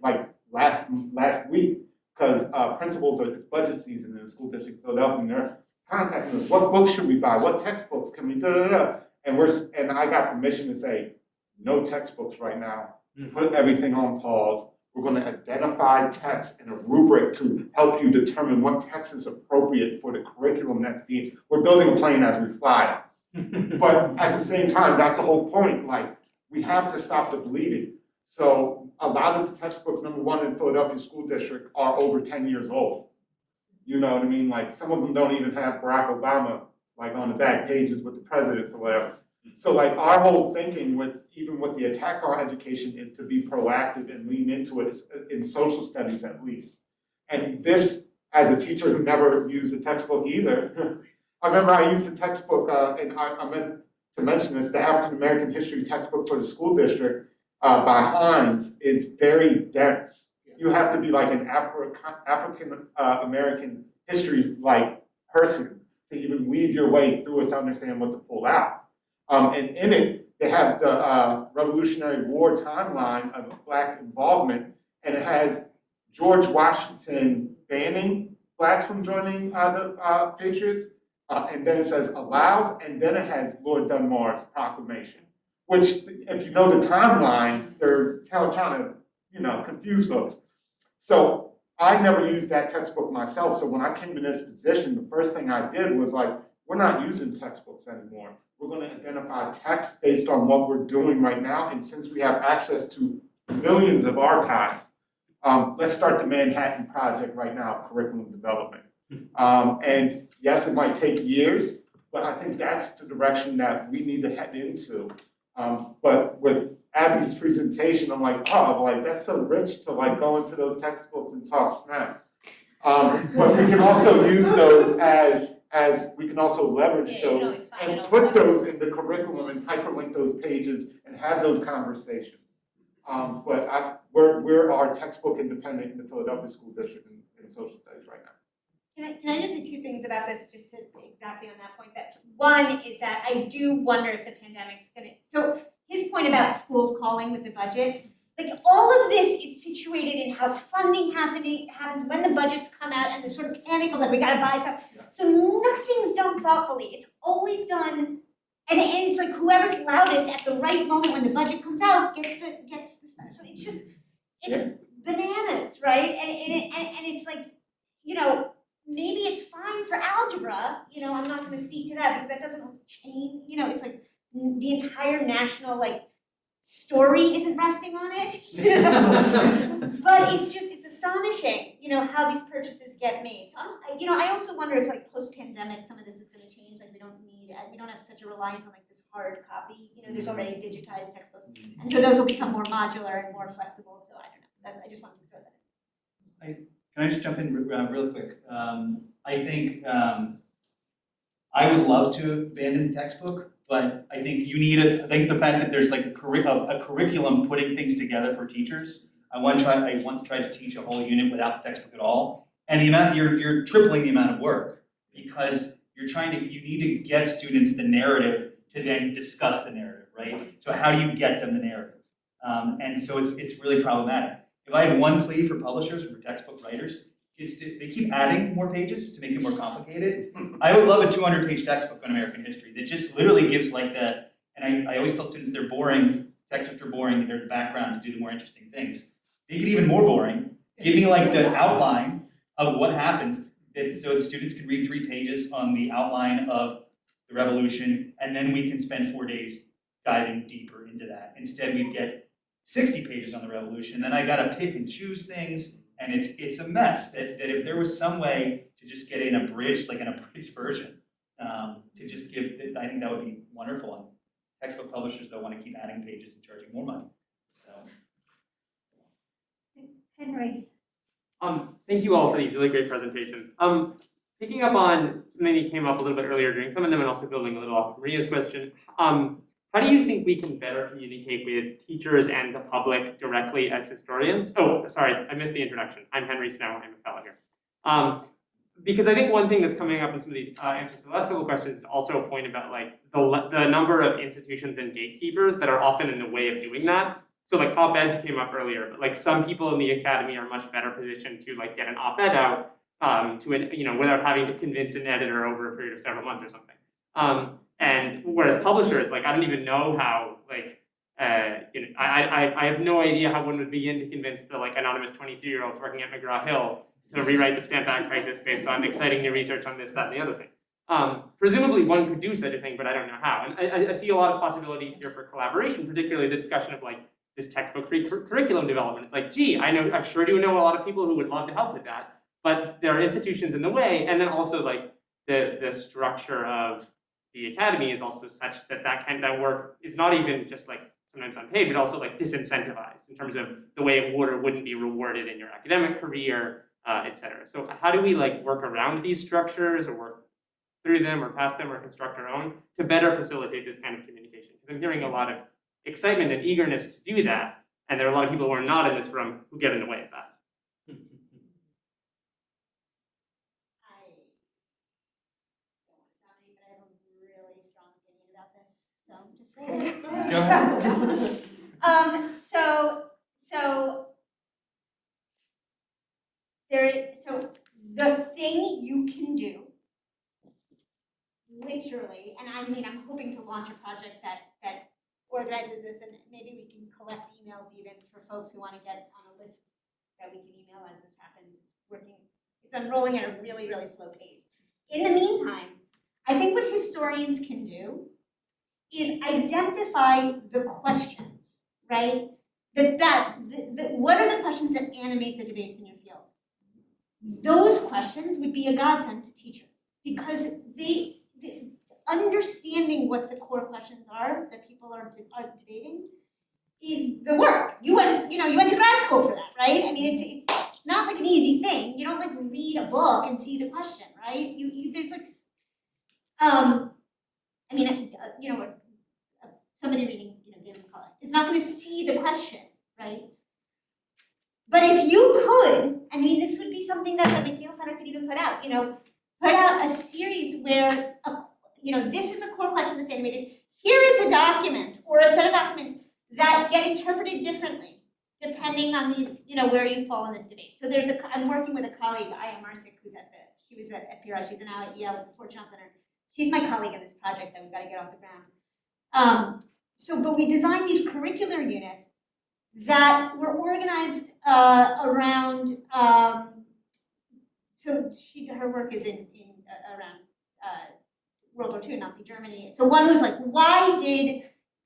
last week, because principals are, it's budget season in the school district of Philadelphia, and they're contacting us, what books should we buy, what textbooks can we, and I got permission to say, no textbooks right now, put everything on pause. We're going to identify text and a rubric to help you determine what text is appropriate for the curriculum that's being, we're building a plane as we fly. But at the same time, that's the whole point, like, we have to stop the bleeding. So a lot of the textbooks, number one, in Philadelphia School District are over 10 years old. You know what I mean? Like, some of them don't even have Barack Obama, like, on the back pages with the presidents or whatever. So like, our whole thinking with, even with the attack on education, is to be proactive and lean into it, in social studies at least. And this, as a teacher who never used a textbook either, I remember I used a textbook, and I meant to mention this, the African American history textbook for the school district by Hines is very dense. You have to be like an African American history like person to even weave your way through it to understand what to pull out. And in it, they have the Revolutionary War timeline of Black involvement, and it has George Washington banning Blacks from joining the Patriots, and then it says allows, and then it has Lord Dunmar's proclamation, which, if you know the timeline, they're trying to, you know, confuse folks. So I never used that textbook myself, so when I came in this position, the first thing I did was like, we're not using textbooks anymore. We're going to identify text based on what we're doing right now, and since we have access to millions of archives, let's start the Manhattan Project right now, curriculum development. And yes, it might take years, but I think that's the direction that we need to head into. But with Abby's presentation, I'm like, oh, like, that's so rich to like go into those textbooks and talk smack. But we can also use those as we can also leverage those and put those in the curriculum and hyperlink those pages and have those conversations. But we're our textbook independent in the Philadelphia School District in social studies right now. Can I just say two things about this, just to exactly on that point? That one is that I do wonder if the pandemic's gonna, so his point about schools calling with the budget, like, all of this is situated in how funding happens when the budgets come out, and the sort of panic of like, we gotta buy stuff. Yeah. So nothing's done thoughtfully. It's always done, and it's like whoever's loudest at the right moment when the budget comes out gets the stuff. So it's just, it's bananas, right? And it's like, you know, maybe it's fine for algebra, you know, I'm not gonna speak to that because that doesn't change, you know, it's like the entire national, like, story isn't resting on it, you know? But it's astonishing, you know, how these purchases get made. So, you know, I also wonder if, like, post-pandemic, some of this is gonna change, like, we don't have such a reliance on, like, this hard copy, you know, there's already digitized textbooks, and so those will become more modular and more flexible, so I don't know, I just wanted to throw that in. Can I just jump in real quick? I think I would love to abandon the textbook, but I think you need I think the fact that there's like a curriculum putting things together for teachers. I once tried to teach a whole unit without the textbook at all, and the amount you're tripling the amount of work because you need to get students the narrative to then discuss the narrative, right? So how do you get them the narrative? And so it's really problematic. If I had one plea for publishers, for textbook writers, they keep adding more pages to make it more complicated. I would love a 200-page textbook on American history that just literally gives like the, and I always tell students they're boring, textbooks are boring, they're the background to do the more interesting things. Make it even more boring. Give me like the outline of what happens, so that students can read 3 pages on the outline of the revolution, and then we can spend 4 days diving deeper into that. Instead, we'd get 60 pages on the revolution, then I gotta pick and choose things, and it's a mess. That if there was some way to just get an abridged version, to just give, I think that would be wonderful. And textbook publishers, though, want to keep adding pages and charging more money. So. Henry. Thank you all for these really great presentations. Picking up on something that came up a little bit earlier during some of them, and also building a little off of Maria's question, how do you think we can better communicate with teachers and the public directly as historians? Oh, sorry, I missed the introduction. I'm Henry Snow, I'm a fellow here. Because I think one thing that's coming up in some of these answers to the last couple of questions is also a point about like the number of institutions and gatekeepers that are often in the way of doing that. so like op-eds came up earlier, but like some people in the academy are much better positioned to like get an op-ed out without having to convince an editor over a period of several months or something. And whereas publishers, like I don't even know how I have no idea how one would begin to convince the like anonymous 23-year-olds working at McGraw-Hill to rewrite the Stamp Act crisis based on exciting new research on this, that, and the other thing. Presumably one could do such a thing, but I don't know how. And I see a lot of possibilities here for collaboration, particularly the discussion of like this textbook-free curriculum development. It's like, gee, I sure do know a lot of people who would love to help with that, but there are institutions in the way, and then also like the structure of the academy is also such that that work is not even just like sometimes unpaid, but also like disincentivized in terms of the way it would or wouldn't be rewarded in your academic career, et cetera. So how do we like work around these structures or work through them or past them or construct our own to better facilitate this kind of communication? Because I'm hearing a lot of excitement and eagerness to do that, and there are a lot of people who are not in this room who get in the way of that. Go ahead. So the thing you can do, literally, and I mean, I'm hoping to launch a project that organizes this, and maybe we can collect emails even for folks who want to get on a list that we can email as this happens. It's working, it's unrolling at a really, really slow pace. In the meantime, I think what historians can do is identify the questions, right? What are the questions that animate the debates in your field? Those questions would be a godsend to teachers, because the understanding what the core questions are that people are debating is the work. You went to grad school for that, right? I mean, it's not like an easy thing. You don't like read a book and see the question, right? There's like, somebody reading, David McCullough is not going to see the question, right? But if you could, I mean, this would be something that the McNeil Center could even put out, put out a series where, this is a core question that's animated. Here is a document or a set of documents that get interpreted differently depending on these, where you fall in this debate. So I'm working with a colleague, Aya Marsick, she was at FPRI, she's now at Yale at the Fort Channel Center. She's my colleague in this project that we've got to get off the ground. But we designed these curricular units that were organized around, her work is around World War II, Nazi Germany. So one was like, why did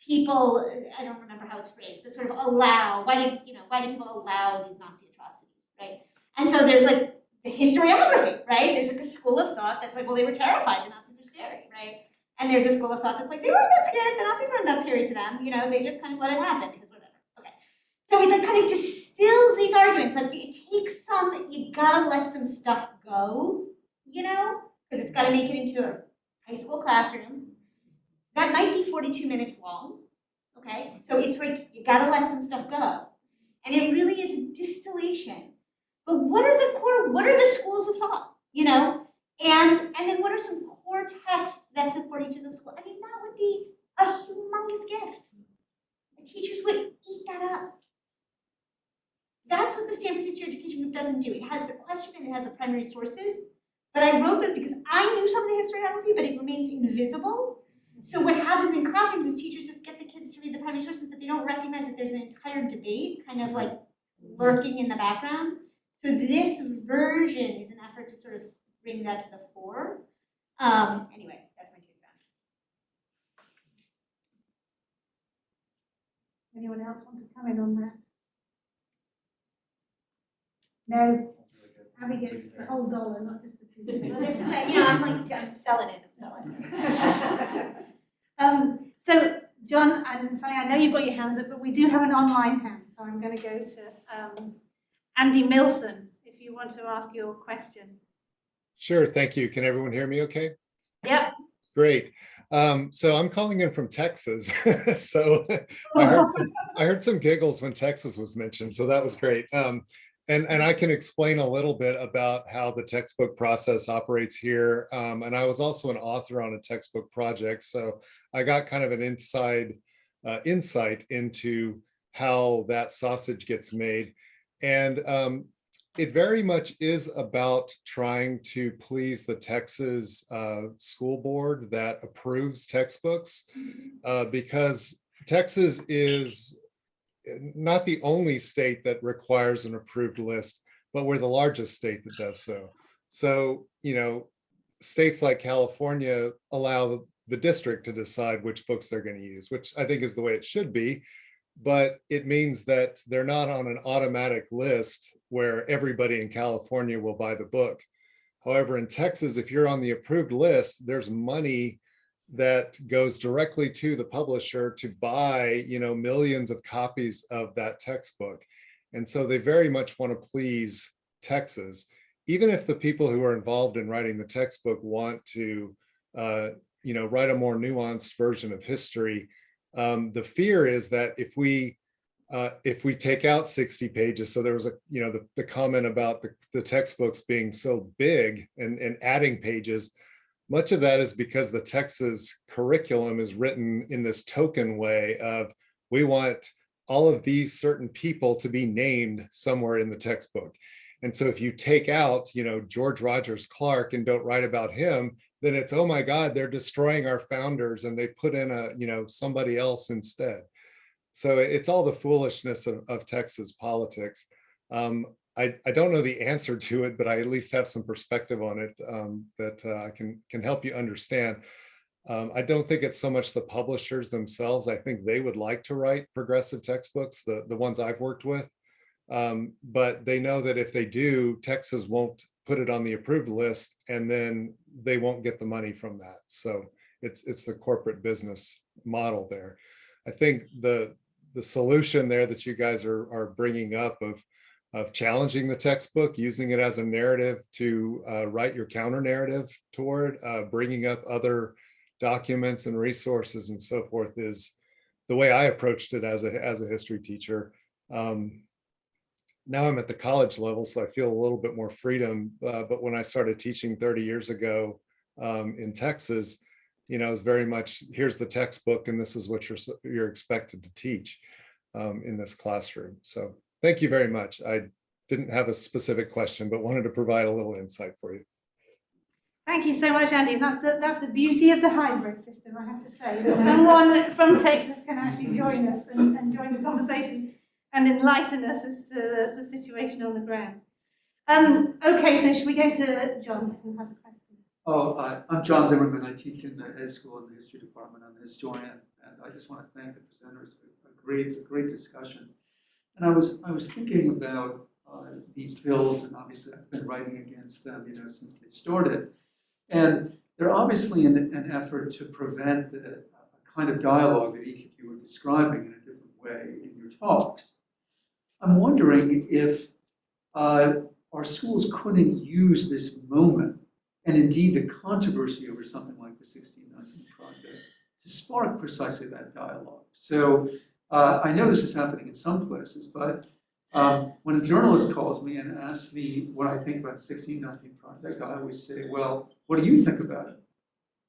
people, I don't remember how it's phrased, but sort of why did people allow these Nazi atrocities, right? And so there's like the historiography, right? There's like a school of thought that's like, well, they were terrified, the Nazis were scary, right? And there's a school of thought that's like, they weren't that scared, the Nazis weren't that scary to them, they just kind of let it happen because whatever, okay. So it like kind of distills these arguments, like it takes you gotta let some stuff go, because it's gotta make it into a high school classroom. That might be 42 minutes long, okay? So it's like, you gotta let some stuff go. And it really is a distillation. But what are the schools of thought, And then what are some core texts that support each of those schools? I mean, that would be a humongous gift. The teachers would eat that up. That's what the Stanford History Education Group doesn't do. It has the question and it has the primary sources. But I wrote this because I knew some of the historiography, but it remains invisible. So what happens in classrooms is teachers just get the kids to read the primary sources, but they don't recognize that there's an entire debate kind of like lurking in the background. So this version is an effort to sort of bring that to the fore. Anyway, that's my 2 cents. Anyone else want to comment on that? No. Abby gets the whole $1, not just the 2 cents. Well, this is I'm selling it. So John and Sally, I know you've got your hands up, but we do have an online hand, so I'm going to go to Andy Milson, if you want to ask your question. Sure, thank you. Can everyone hear me okay? Yep. Great. So I'm calling in from Texas. So I heard some giggles when Texas was mentioned, so that was great. And I can explain a little bit about how the textbook process operates here. And I was also an author on a textbook project, so I got kind of an insight into how that sausage gets made. And it very much is about trying to please the Texas school board that approves textbooks, because Texas is not the only state that requires an approved list, but we're the largest state that does so. So, you know, states like California allow the district to decide which books they're going to use, which I think is the way it should be. But it means that they're not on an automatic list where everybody in California will buy the book. However, in Texas, if you're on the approved list, there's money that goes directly to the publisher to buy, you know, millions of copies of that textbook. And so they very much want to please Texas, even if the people who are involved in writing the textbook want to, you know, write a more nuanced version of history. The fear is that if we take out 60 pages, so there was you know, the comment about the textbooks being so big and adding pages, much of that is because the Texas curriculum is written in this token way of, we want all of these certain people to be named somewhere in the textbook. And so if you take out, you know, George Rogers Clark and don't write about him, then it's, oh my God, they're destroying our founders, and they put in you know, somebody else instead. So it's all the foolishness of Texas politics. I don't know the answer to it, but I at least have some perspective on it that I can help you understand. I don't think it's so much the publishers themselves. I think they would like to write progressive textbooks, the ones I've worked with. But they know that if they do, Texas won't put it on the approved list, and then they won't get the money from that. So it's the corporate business model there. I think the solution there that you guys are bringing up of challenging the textbook, using it as a narrative to write your counter narrative toward, bringing up other documents and resources and so forth, is the way I approached it as a history teacher. Now I'm at the college level, so I feel a little bit more freedom. But when I started teaching 30 years ago in Texas, you know, it's very much, here's the textbook and this is what you're expected to teach in this classroom. So thank you very much. I didn't have a specific question, but wanted to provide a little insight for you. Thank you so much, Andy. And that's the beauty of the hybrid system, I have to say, that someone from Texas can actually join us and join the conversation and enlighten us as to the situation on the ground. Okay, so should we go to John, who has a question? I'm John Zimmerman. I teach in the ed school in the history department. I'm a historian, and I just want to thank the presenters for a great discussion. And I was thinking about these bills, and obviously I've been writing against them, you know, since they started. And they're obviously an effort to prevent the kind of dialogue that each of you were describing in a different way in your talks. I'm wondering if our schools couldn't use this moment, and indeed the controversy over something like the 1619 project, to spark precisely that dialogue. So I know this is happening in some places, but when a journalist calls me and asks me what I think about the 1619 project, I always say, well, what do you think about it?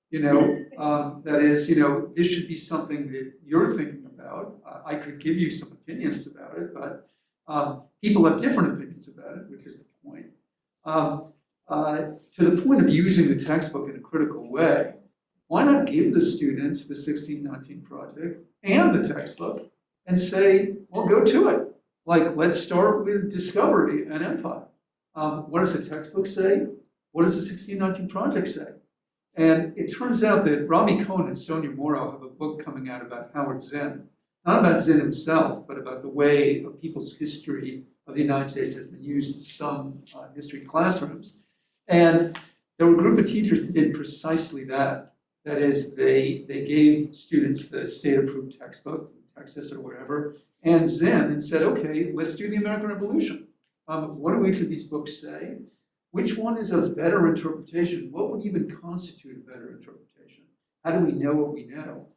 You know, that is, you know, this should be something that you're thinking about. I could give you some opinions about it, but people have different opinions about it, which is the point. To the point of using the textbook in a critical way, why not give the students the 1619 project and the textbook and say, well, go to it. Like, let's start with discovery and empire. What does the textbook say? What does the 1619 project say? And it turns out that Rami Cohen and Sonia Morrow have a book coming out about Howard Zinn, not about Zinn himself, but about the way a people's history of the United States has been used in some history classrooms. And there were a group of teachers that did precisely that. That is, they gave students the state-approved textbook, Texas or whatever, and Zinn, and said, okay, let's do the American Revolution. What do each of these books say? Which one is a better interpretation? What would even constitute a better interpretation? How do we know what we know?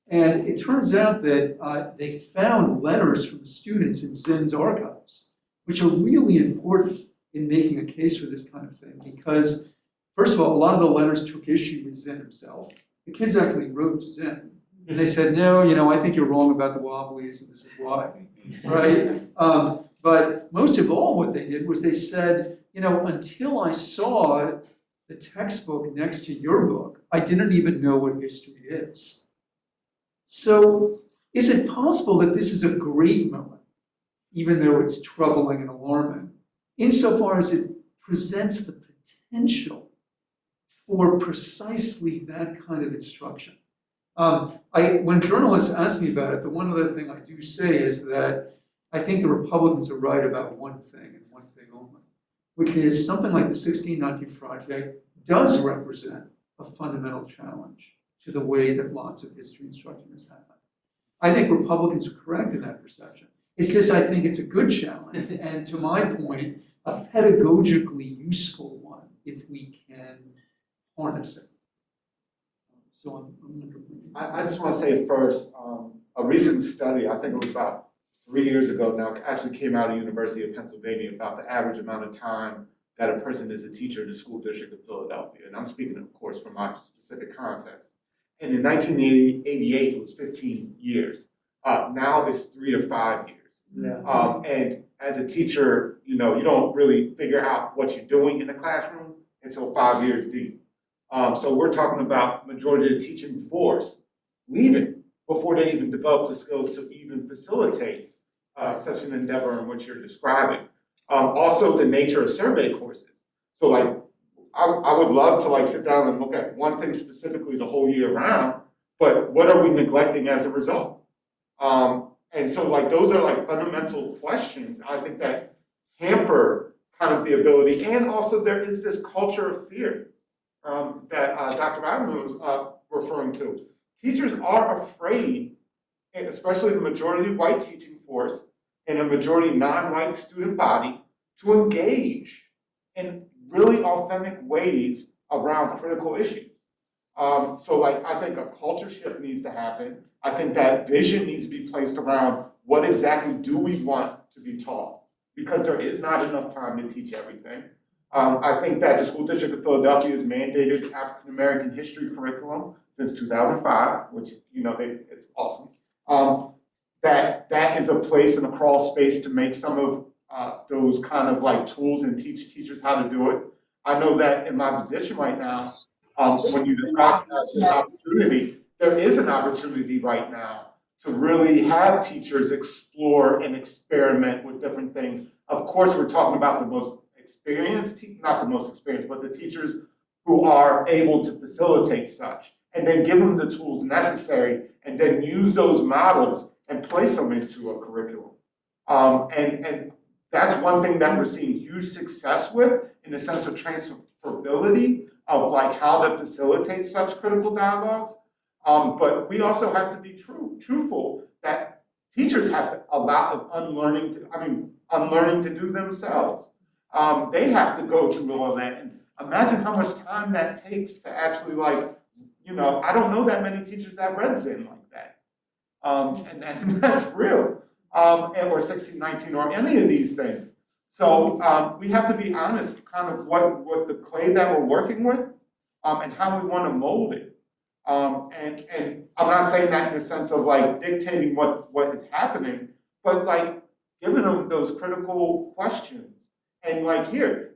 And it turns out that they found letters from the students in Zinn's archives, which are really important in making a case for this kind of thing, because first of all, a lot of the letters took issue with Zinn himself. The kids actually wrote to Zinn, And they said, no, I think you're wrong about the Wobblies, and this is why, right? But most of all, what they did was they said, until I saw the textbook next to your book, I didn't even know what history is. So is it possible that this is a great moment, even though it's troubling and alarming, insofar as it presents the potential for precisely that kind of instruction? When journalists ask me about it, the one other thing I do say is that I think the Republicans are right about one thing and one thing only, which is something like the 1619 Project does represent a fundamental challenge to the way that lots of history instruction has happened. I think Republicans are correct in that perception. It's just I think it's a good challenge, and to my point, a pedagogically useful one if we can harness it. So I just want to say first, a recent study, I think it was about 3 years ago now, actually came out of the University of Pennsylvania about the average amount of time that a person is a teacher in the school district of Philadelphia. And I'm speaking, of course, from my specific context. And in 1988, it was 15 years. Now it's 3 to 5 years. Yeah. And as a teacher, you don't really figure out what you're doing in the classroom until 5 years deep. So we're talking about majority of the teaching force leaving before they even develop the skills to even facilitate such an endeavor in which you're describing. Also the nature of survey courses. So like, I would love to like sit down and look at one thing specifically the whole year round, but what are we neglecting as a result? And so like, those are like fundamental questions, I think, that hamper kind of the ability. And also there is this culture of fear that Dr. Ryman was referring to. Teachers are afraid, and especially the majority white teaching force and a majority non-white student body, to engage in really authentic ways around critical issues. So like, I think a culture shift needs to happen. I think that vision needs to be placed around what exactly do we want to be taught, because there is not enough time to teach everything. I think that the School District of Philadelphia has mandated African American history curriculum since 2005, which it's awesome. That is a place and a crawl space to make some of those kind of like tools and teach teachers how to do it. I know that in my position right now, when you describe this opportunity, there is an opportunity right now to really have teachers explore and experiment with different things. Of course, we're talking about the most experienced, not the most experienced, but the teachers who are able to facilitate such, and then give them the tools necessary, and then use those models and place them into a curriculum. And that's one thing that we're seeing huge success with, in the sense of transferability of like how to facilitate such critical dialogues. But we also have to be truthful that teachers have a lot of unlearning to do themselves. They have to go through all of that, and imagine how much time that takes to actually like, I don't know that many teachers that read Zen like that. And that's real. Or 1619 or any of these things. So we have to be honest kind of what the clay that we're working with and how we want to mold it. And I'm not saying that in the sense of like dictating what is happening, but like giving them those critical questions. And like here,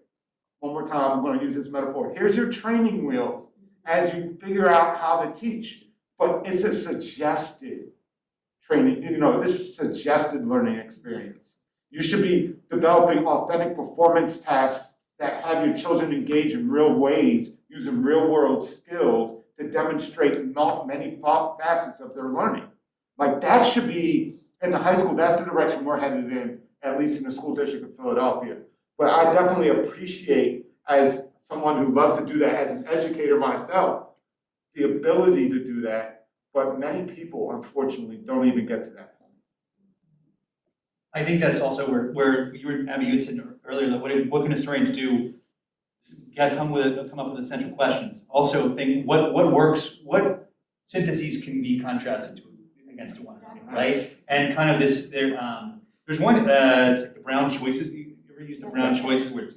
one more time, I'm going to use this metaphor. Here's your training wheels as you figure out how to teach. But it's a suggested training, this suggested learning experience. You should be developing authentic performance tasks that have your children engage in real ways, using real world skills to demonstrate many facets of their learning. Like that should be, in the high school, that's the direction we're headed in, at least in the School District of Philadelphia. But I definitely appreciate, as someone who loves to do that as an educator myself, the ability to do that. But many people, unfortunately, don't even get to that point. I think that's also where you were, Abby, you had said earlier that what can historians do? Come up with essential questions. Also, think what works, what syntheses can be contrasted against one another, right? And kind of this there's one it's like the Brown choices. You ever use the Brown choices where it's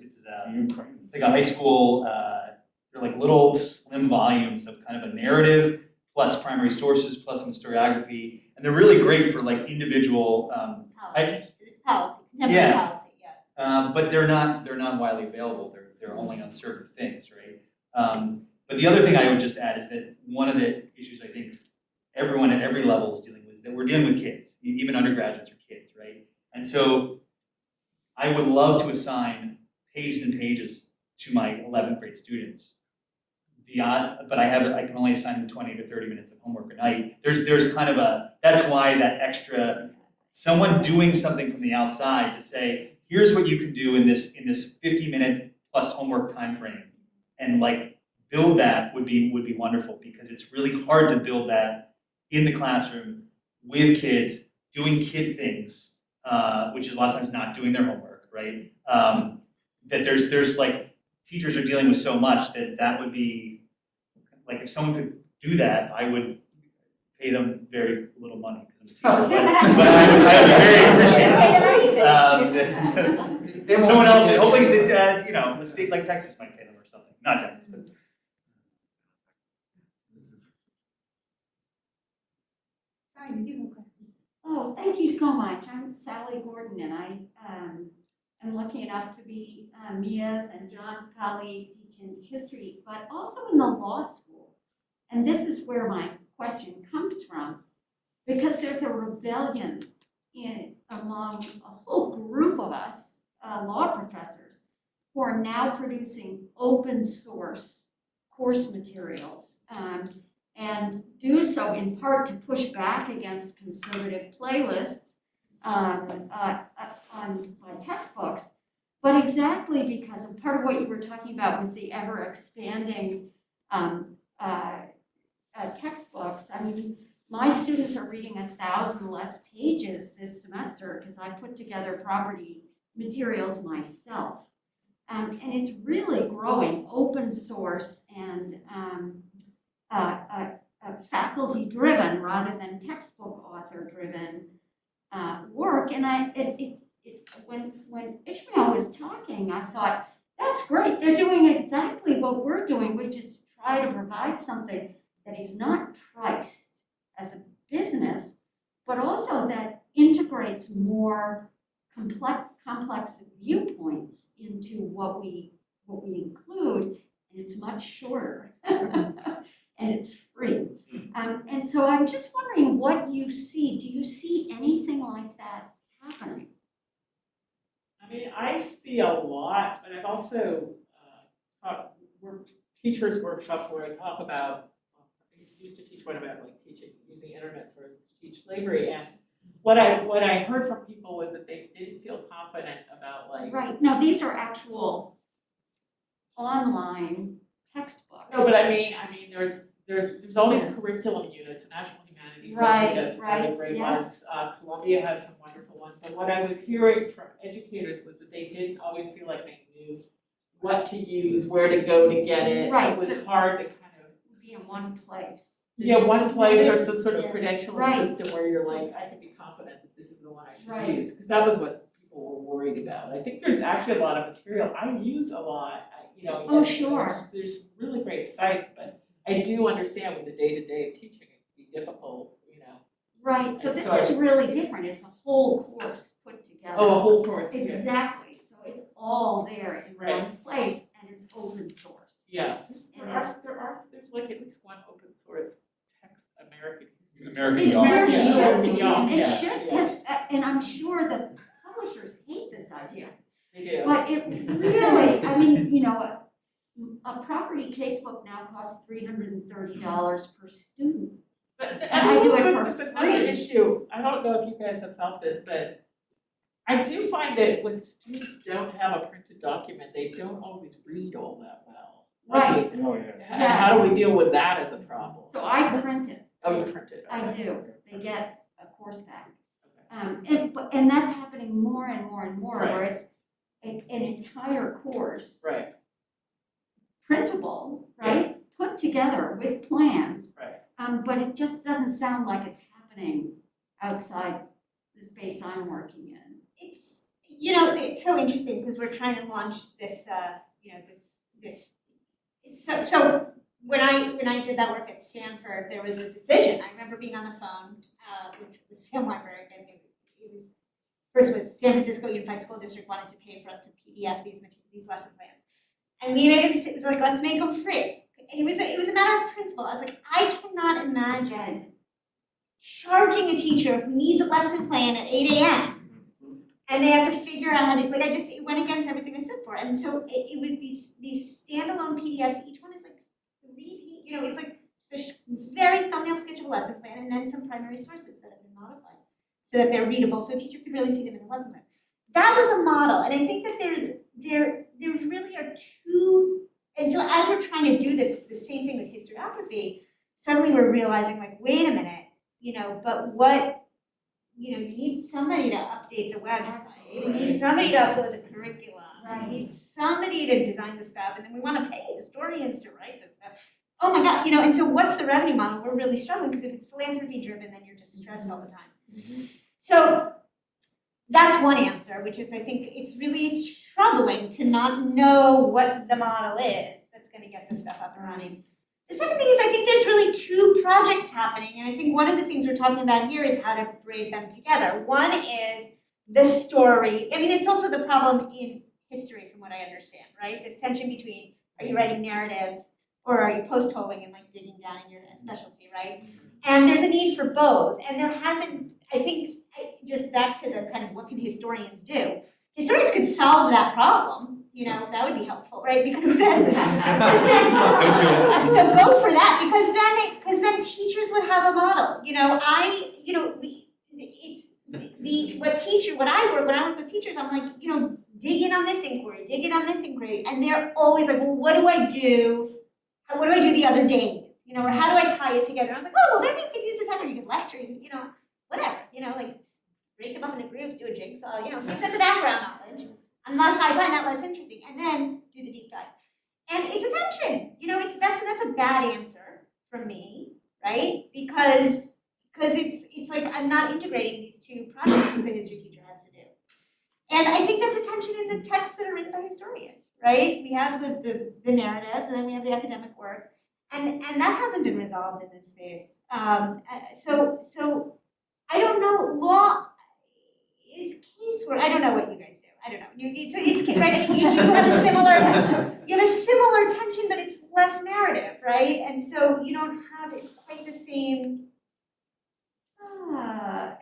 like a high school. They're like little slim volumes of kind of a narrative plus primary sources, plus some historiography, and they're really great for like individual. Policy, it's policy, contemporary Yeah. policy, yeah. But they're not widely available. They're only on certain things, right? But the other thing I would just add is that one of the issues I think everyone at every level is dealing with is that we're dealing with kids, even undergraduates are kids, right? And so I would love to assign pages and pages to my 11th grade students. But I can only assign them 20 to 30 minutes of homework a night. There's kind of that's why that extra, someone doing something from the outside to say, here's what you can do in this 50-minute plus homework time frame, and like build that would be wonderful, because it's really hard to build that in the classroom with kids doing kid things, which is a lot of times not doing their homework, right? That there's like teachers are dealing with so much that would be like, if someone could do that, I would pay them very little money because I'm a teacher, but I would very appreciate it. Someone else, hopefully, a state like Texas might pay them or something. Not Texas, but. Sorry, did you have a question? Oh, thank you so much. I'm Sally Gordon, and I am lucky enough to be Mia's and John's colleague teaching history, but also in the law school. And this is where my question comes from, because there's a rebellion among a whole group of us, law professors, who are now producing open source course materials, and do so in part to push back against conservative playlists on textbooks, but exactly because of part of what you were talking about with the ever expanding textbooks. I mean, my students are reading 1,000 less pages this semester because I put together property materials myself. And it's really growing open source and faculty-driven rather than textbook author-driven work. And when Ishmael was talking, I thought, that's great. They're doing exactly what we're doing. We just try to provide something that is not priced as a business, but also that integrates more complex viewpoints into what we include, and it's much shorter and it's free. And so I'm just wondering what you see. Do you see anything like that happening? I mean, I see a lot, but I've also taught teachers' workshops where I talk about, I used to teach one about like teaching, using internet sources to teach slavery, and what I heard from people was that they didn't feel confident about like. Right, no, these are actual online textbooks. No, but I mean, there's all these curriculum units, National Humanities Center does really great ones. Columbia has some wonderful ones. But what I was hearing from educators was that they didn't always feel like they knew what to use, where to go to get it. Right, It was so hard to kind of be in one place. yeah, one place or some sort of credentialing Right. system where you're So- like, I can be confident that this is the one I should Right. use, because that was what people were worried about. I think there's actually a lot of material I use a lot. Oh, sure. There's really great sites, but I do understand with the day-to-day of teaching, it can be difficult, Right, so this Sorry. is really different. It's a whole course put together. Oh, a whole course, yeah. Exactly, so it's all there in Right. one place, and it's open source. Yeah. And There's like at least one open source text, American history. American It Yacht. there Yeah, should American be, Yacht, it yeah, should, yeah. because, and I'm sure that publishers hate this idea, They do. but it really, I mean, a property casebook now costs $330 per student. But And I do it for there's another free. issue, I don't know if you guys have felt this, but I do find that when students don't have a printed document, they don't always read all that well. Right. Oh, yeah. And how do we deal with that as a problem? So I print it. Oh, you print it, I okay. do. They get a course back. Okay. And that's happening more and more and more, Right. where it's an entire course, Right, printable, right? Put together with plans, right. but it just doesn't sound like it's happening outside the space I'm working in. It's so interesting because we're trying to launch this, so when I did that work at Stanford, there was a decision. I remember being on the phone with Sam Weinberg, and it was first was San Francisco Unified School District wanted to pay for us to PDF these lesson plans, and we made a decision like let's make them free. And it was a matter of principle. I was like, I cannot imagine charging a teacher who needs a lesson plan at 8 a.m. and they have to figure out how to, like, it went against everything I stood for. And so it was these standalone PDFs, each one is like 3, it's like just a very thumbnail sketch of a lesson plan and then some primary sources that have been modified so that they're readable, so a teacher could really see them in the lesson plan. That was a model, and I think that there really are two, and so as we're trying to do this, the same thing with historiography, suddenly we're realizing like, wait a minute, but what, you need somebody to update the website, you need somebody to upload the curriculum, you need somebody to design the stuff, and then we want to pay historians to write this stuff. Oh my God, and so what's the revenue model? We're really struggling because if it's philanthropy driven, then you're just stressed all the time. So that's one answer, which is I think it's really troubling to not know what the model is that's going to get this stuff up and running. The second thing is I think there's really 2 projects happening, and I think one of the things we're talking about here is how to braid them together. One is the story. I mean, it's also the problem in history from what I understand, right? This tension between are you writing narratives or are you post-holing and like digging down in your specialty, right? And there's a need for both, and there hasn't, I think, just back to the kind of what can historians do? Historians could solve that problem. That would be helpful, right? Because then, so go for that, because then teachers would have a model. When I work with teachers, I'm like, dig in on this inquiry, and they're always like, well, what do I do? What do I do the other days? Or how do I tie it together? And I was like, oh, well, then you could use the time where you could lecture, whatever, like break them up into groups, do a jigsaw, give them the background knowledge, unless I find that less interesting, and then do the deep dive. And it's a tension, that's a bad answer from me, right? Because it's like I'm not integrating these 2 projects that the history teacher has to do. And I think that's a tension in the texts that are written by historians, right? We have the narratives, and then we have the academic work, and that hasn't been resolved in this space. So I don't know. Law is casework. I don't know what you guys do. I don't know. It's right. I mean, you do have a similar tension, but it's less narrative, right? And so you don't have it's quite the same. I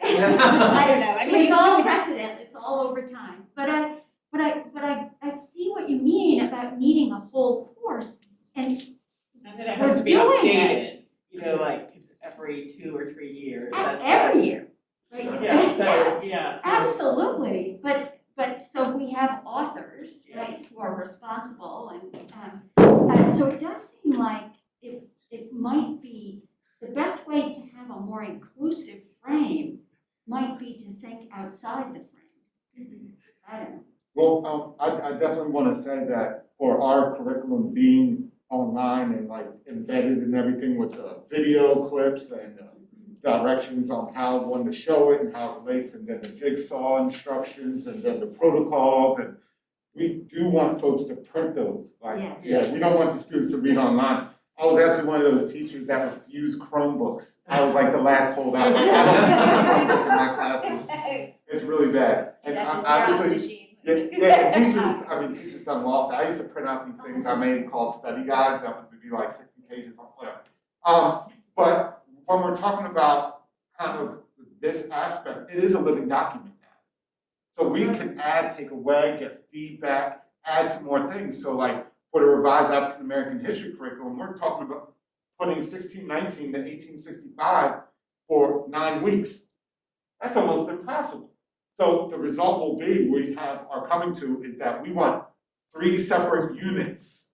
don't know. So it's all precedent. It's all over time. But I see what you mean about needing a whole course, and that it has to be doing updated, like every 2 or 3 years. every year. Right? Yeah. Absolutely. But so we have authors, right, who are responsible, and so it does seem like it might be the best way to have a more inclusive frame might be to think outside the frame. I don't know. Well, I definitely want to say that for our curriculum being online and like embedded in everything with video clips and directions on how one to show it and how it relates, and then the jigsaw instructions and then the protocols, and we do want folks to print those. We don't want the students to read online. I was actually one of those teachers that refused Chromebooks. I was like the last holdout. Like, I don't need a Chromebook in my classroom. It's really bad. And obviously, teachers done lost it. I used to print out these things I made called study guides that would be like 60 pages on whatever. But when we're talking about kind of this aspect, it is a living document now. So we can add, take away, get feedback, add some more things. So like for the revised African American history curriculum, we're talking about putting 1619 to 1865 for 9 weeks. That's almost impossible. So the result will be are coming to is that we want 3 separate units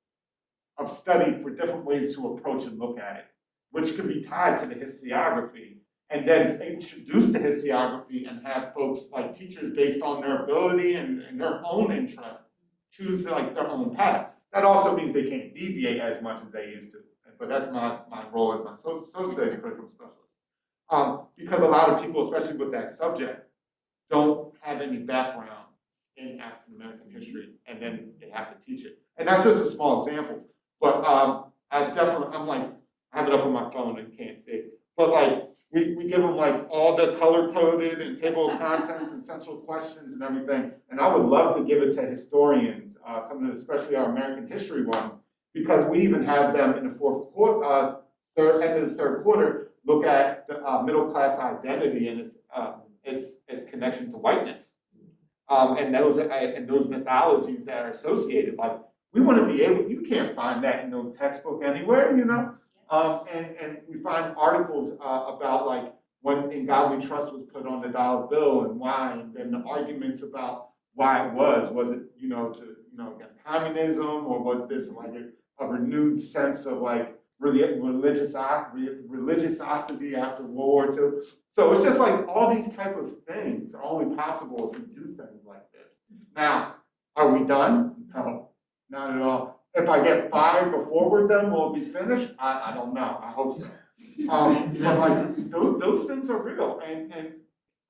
of study for different ways to approach and look at it, which can be tied to the historiography, and then introduce the historiography and have folks like teachers based on their ability and their own interest choose like their own path. That also means they can't deviate as much as they used to, but that's my role as my social studies curriculum specialist. Because a lot of people, especially with that subject, don't have any background in African American history, and then they have to teach it. And that's just a small example. But I'm like, I have it up on my phone and can't see. But like, we give them like all the color coded and table of contents and central questions and everything. And I would love to give it to historians, some of the, especially our American history one, because we even have them in the fourth quarter, end of the third quarter, look at the middle class identity and its connection to whiteness. And those mythologies that are associated. Like, we want to be able, you can't find that in no textbook anywhere, you know? And we find articles about like when In God We Trust was put on the dollar bill and why, and then the arguments about why it was it, against communism, or was this like a renewed sense of like religiosity after World War II? So it's just like all these type of things are only possible if we do things like this. Now, are we done? No, not at all. If I get fired before we're done, will it be finished? I don't know. I hope so. But like those things are real, and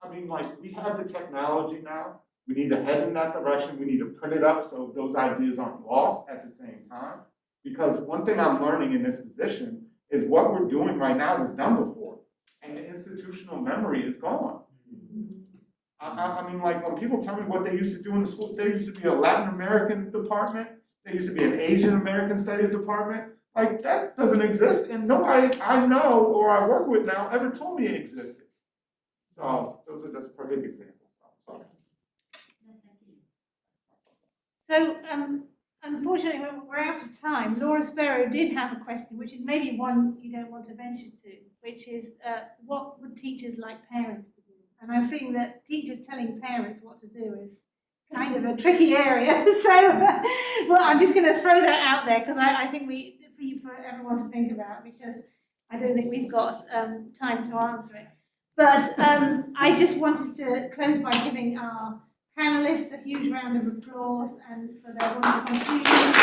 I mean, like, we have the technology now. We need to head in that direction. We need to print it up so those ideas aren't lost at the same time. Because one thing I'm learning in this position is what we're doing right now was done before, and the institutional memory is gone. I mean, like, when people tell me what they used to do in the school, there used to be a Latin American department, there used to be an Asian American Studies department. Like, that doesn't exist, and nobody I know or I work with now ever told me it existed. So those are just perfect examples. Sorry. So, unfortunately, we're out of time. Laura Sparrow did have a question, which is maybe one you don't want to venture to, which is, what would teachers like parents to do? And I'm feeling that teachers telling parents what to do is kind of a tricky area. So, well, I'm just going to throw that out there because I think for everyone to think about, because I don't think we've got time to answer it. But I just wanted to close by giving our panelists a huge round of applause and for their wonderful contributions.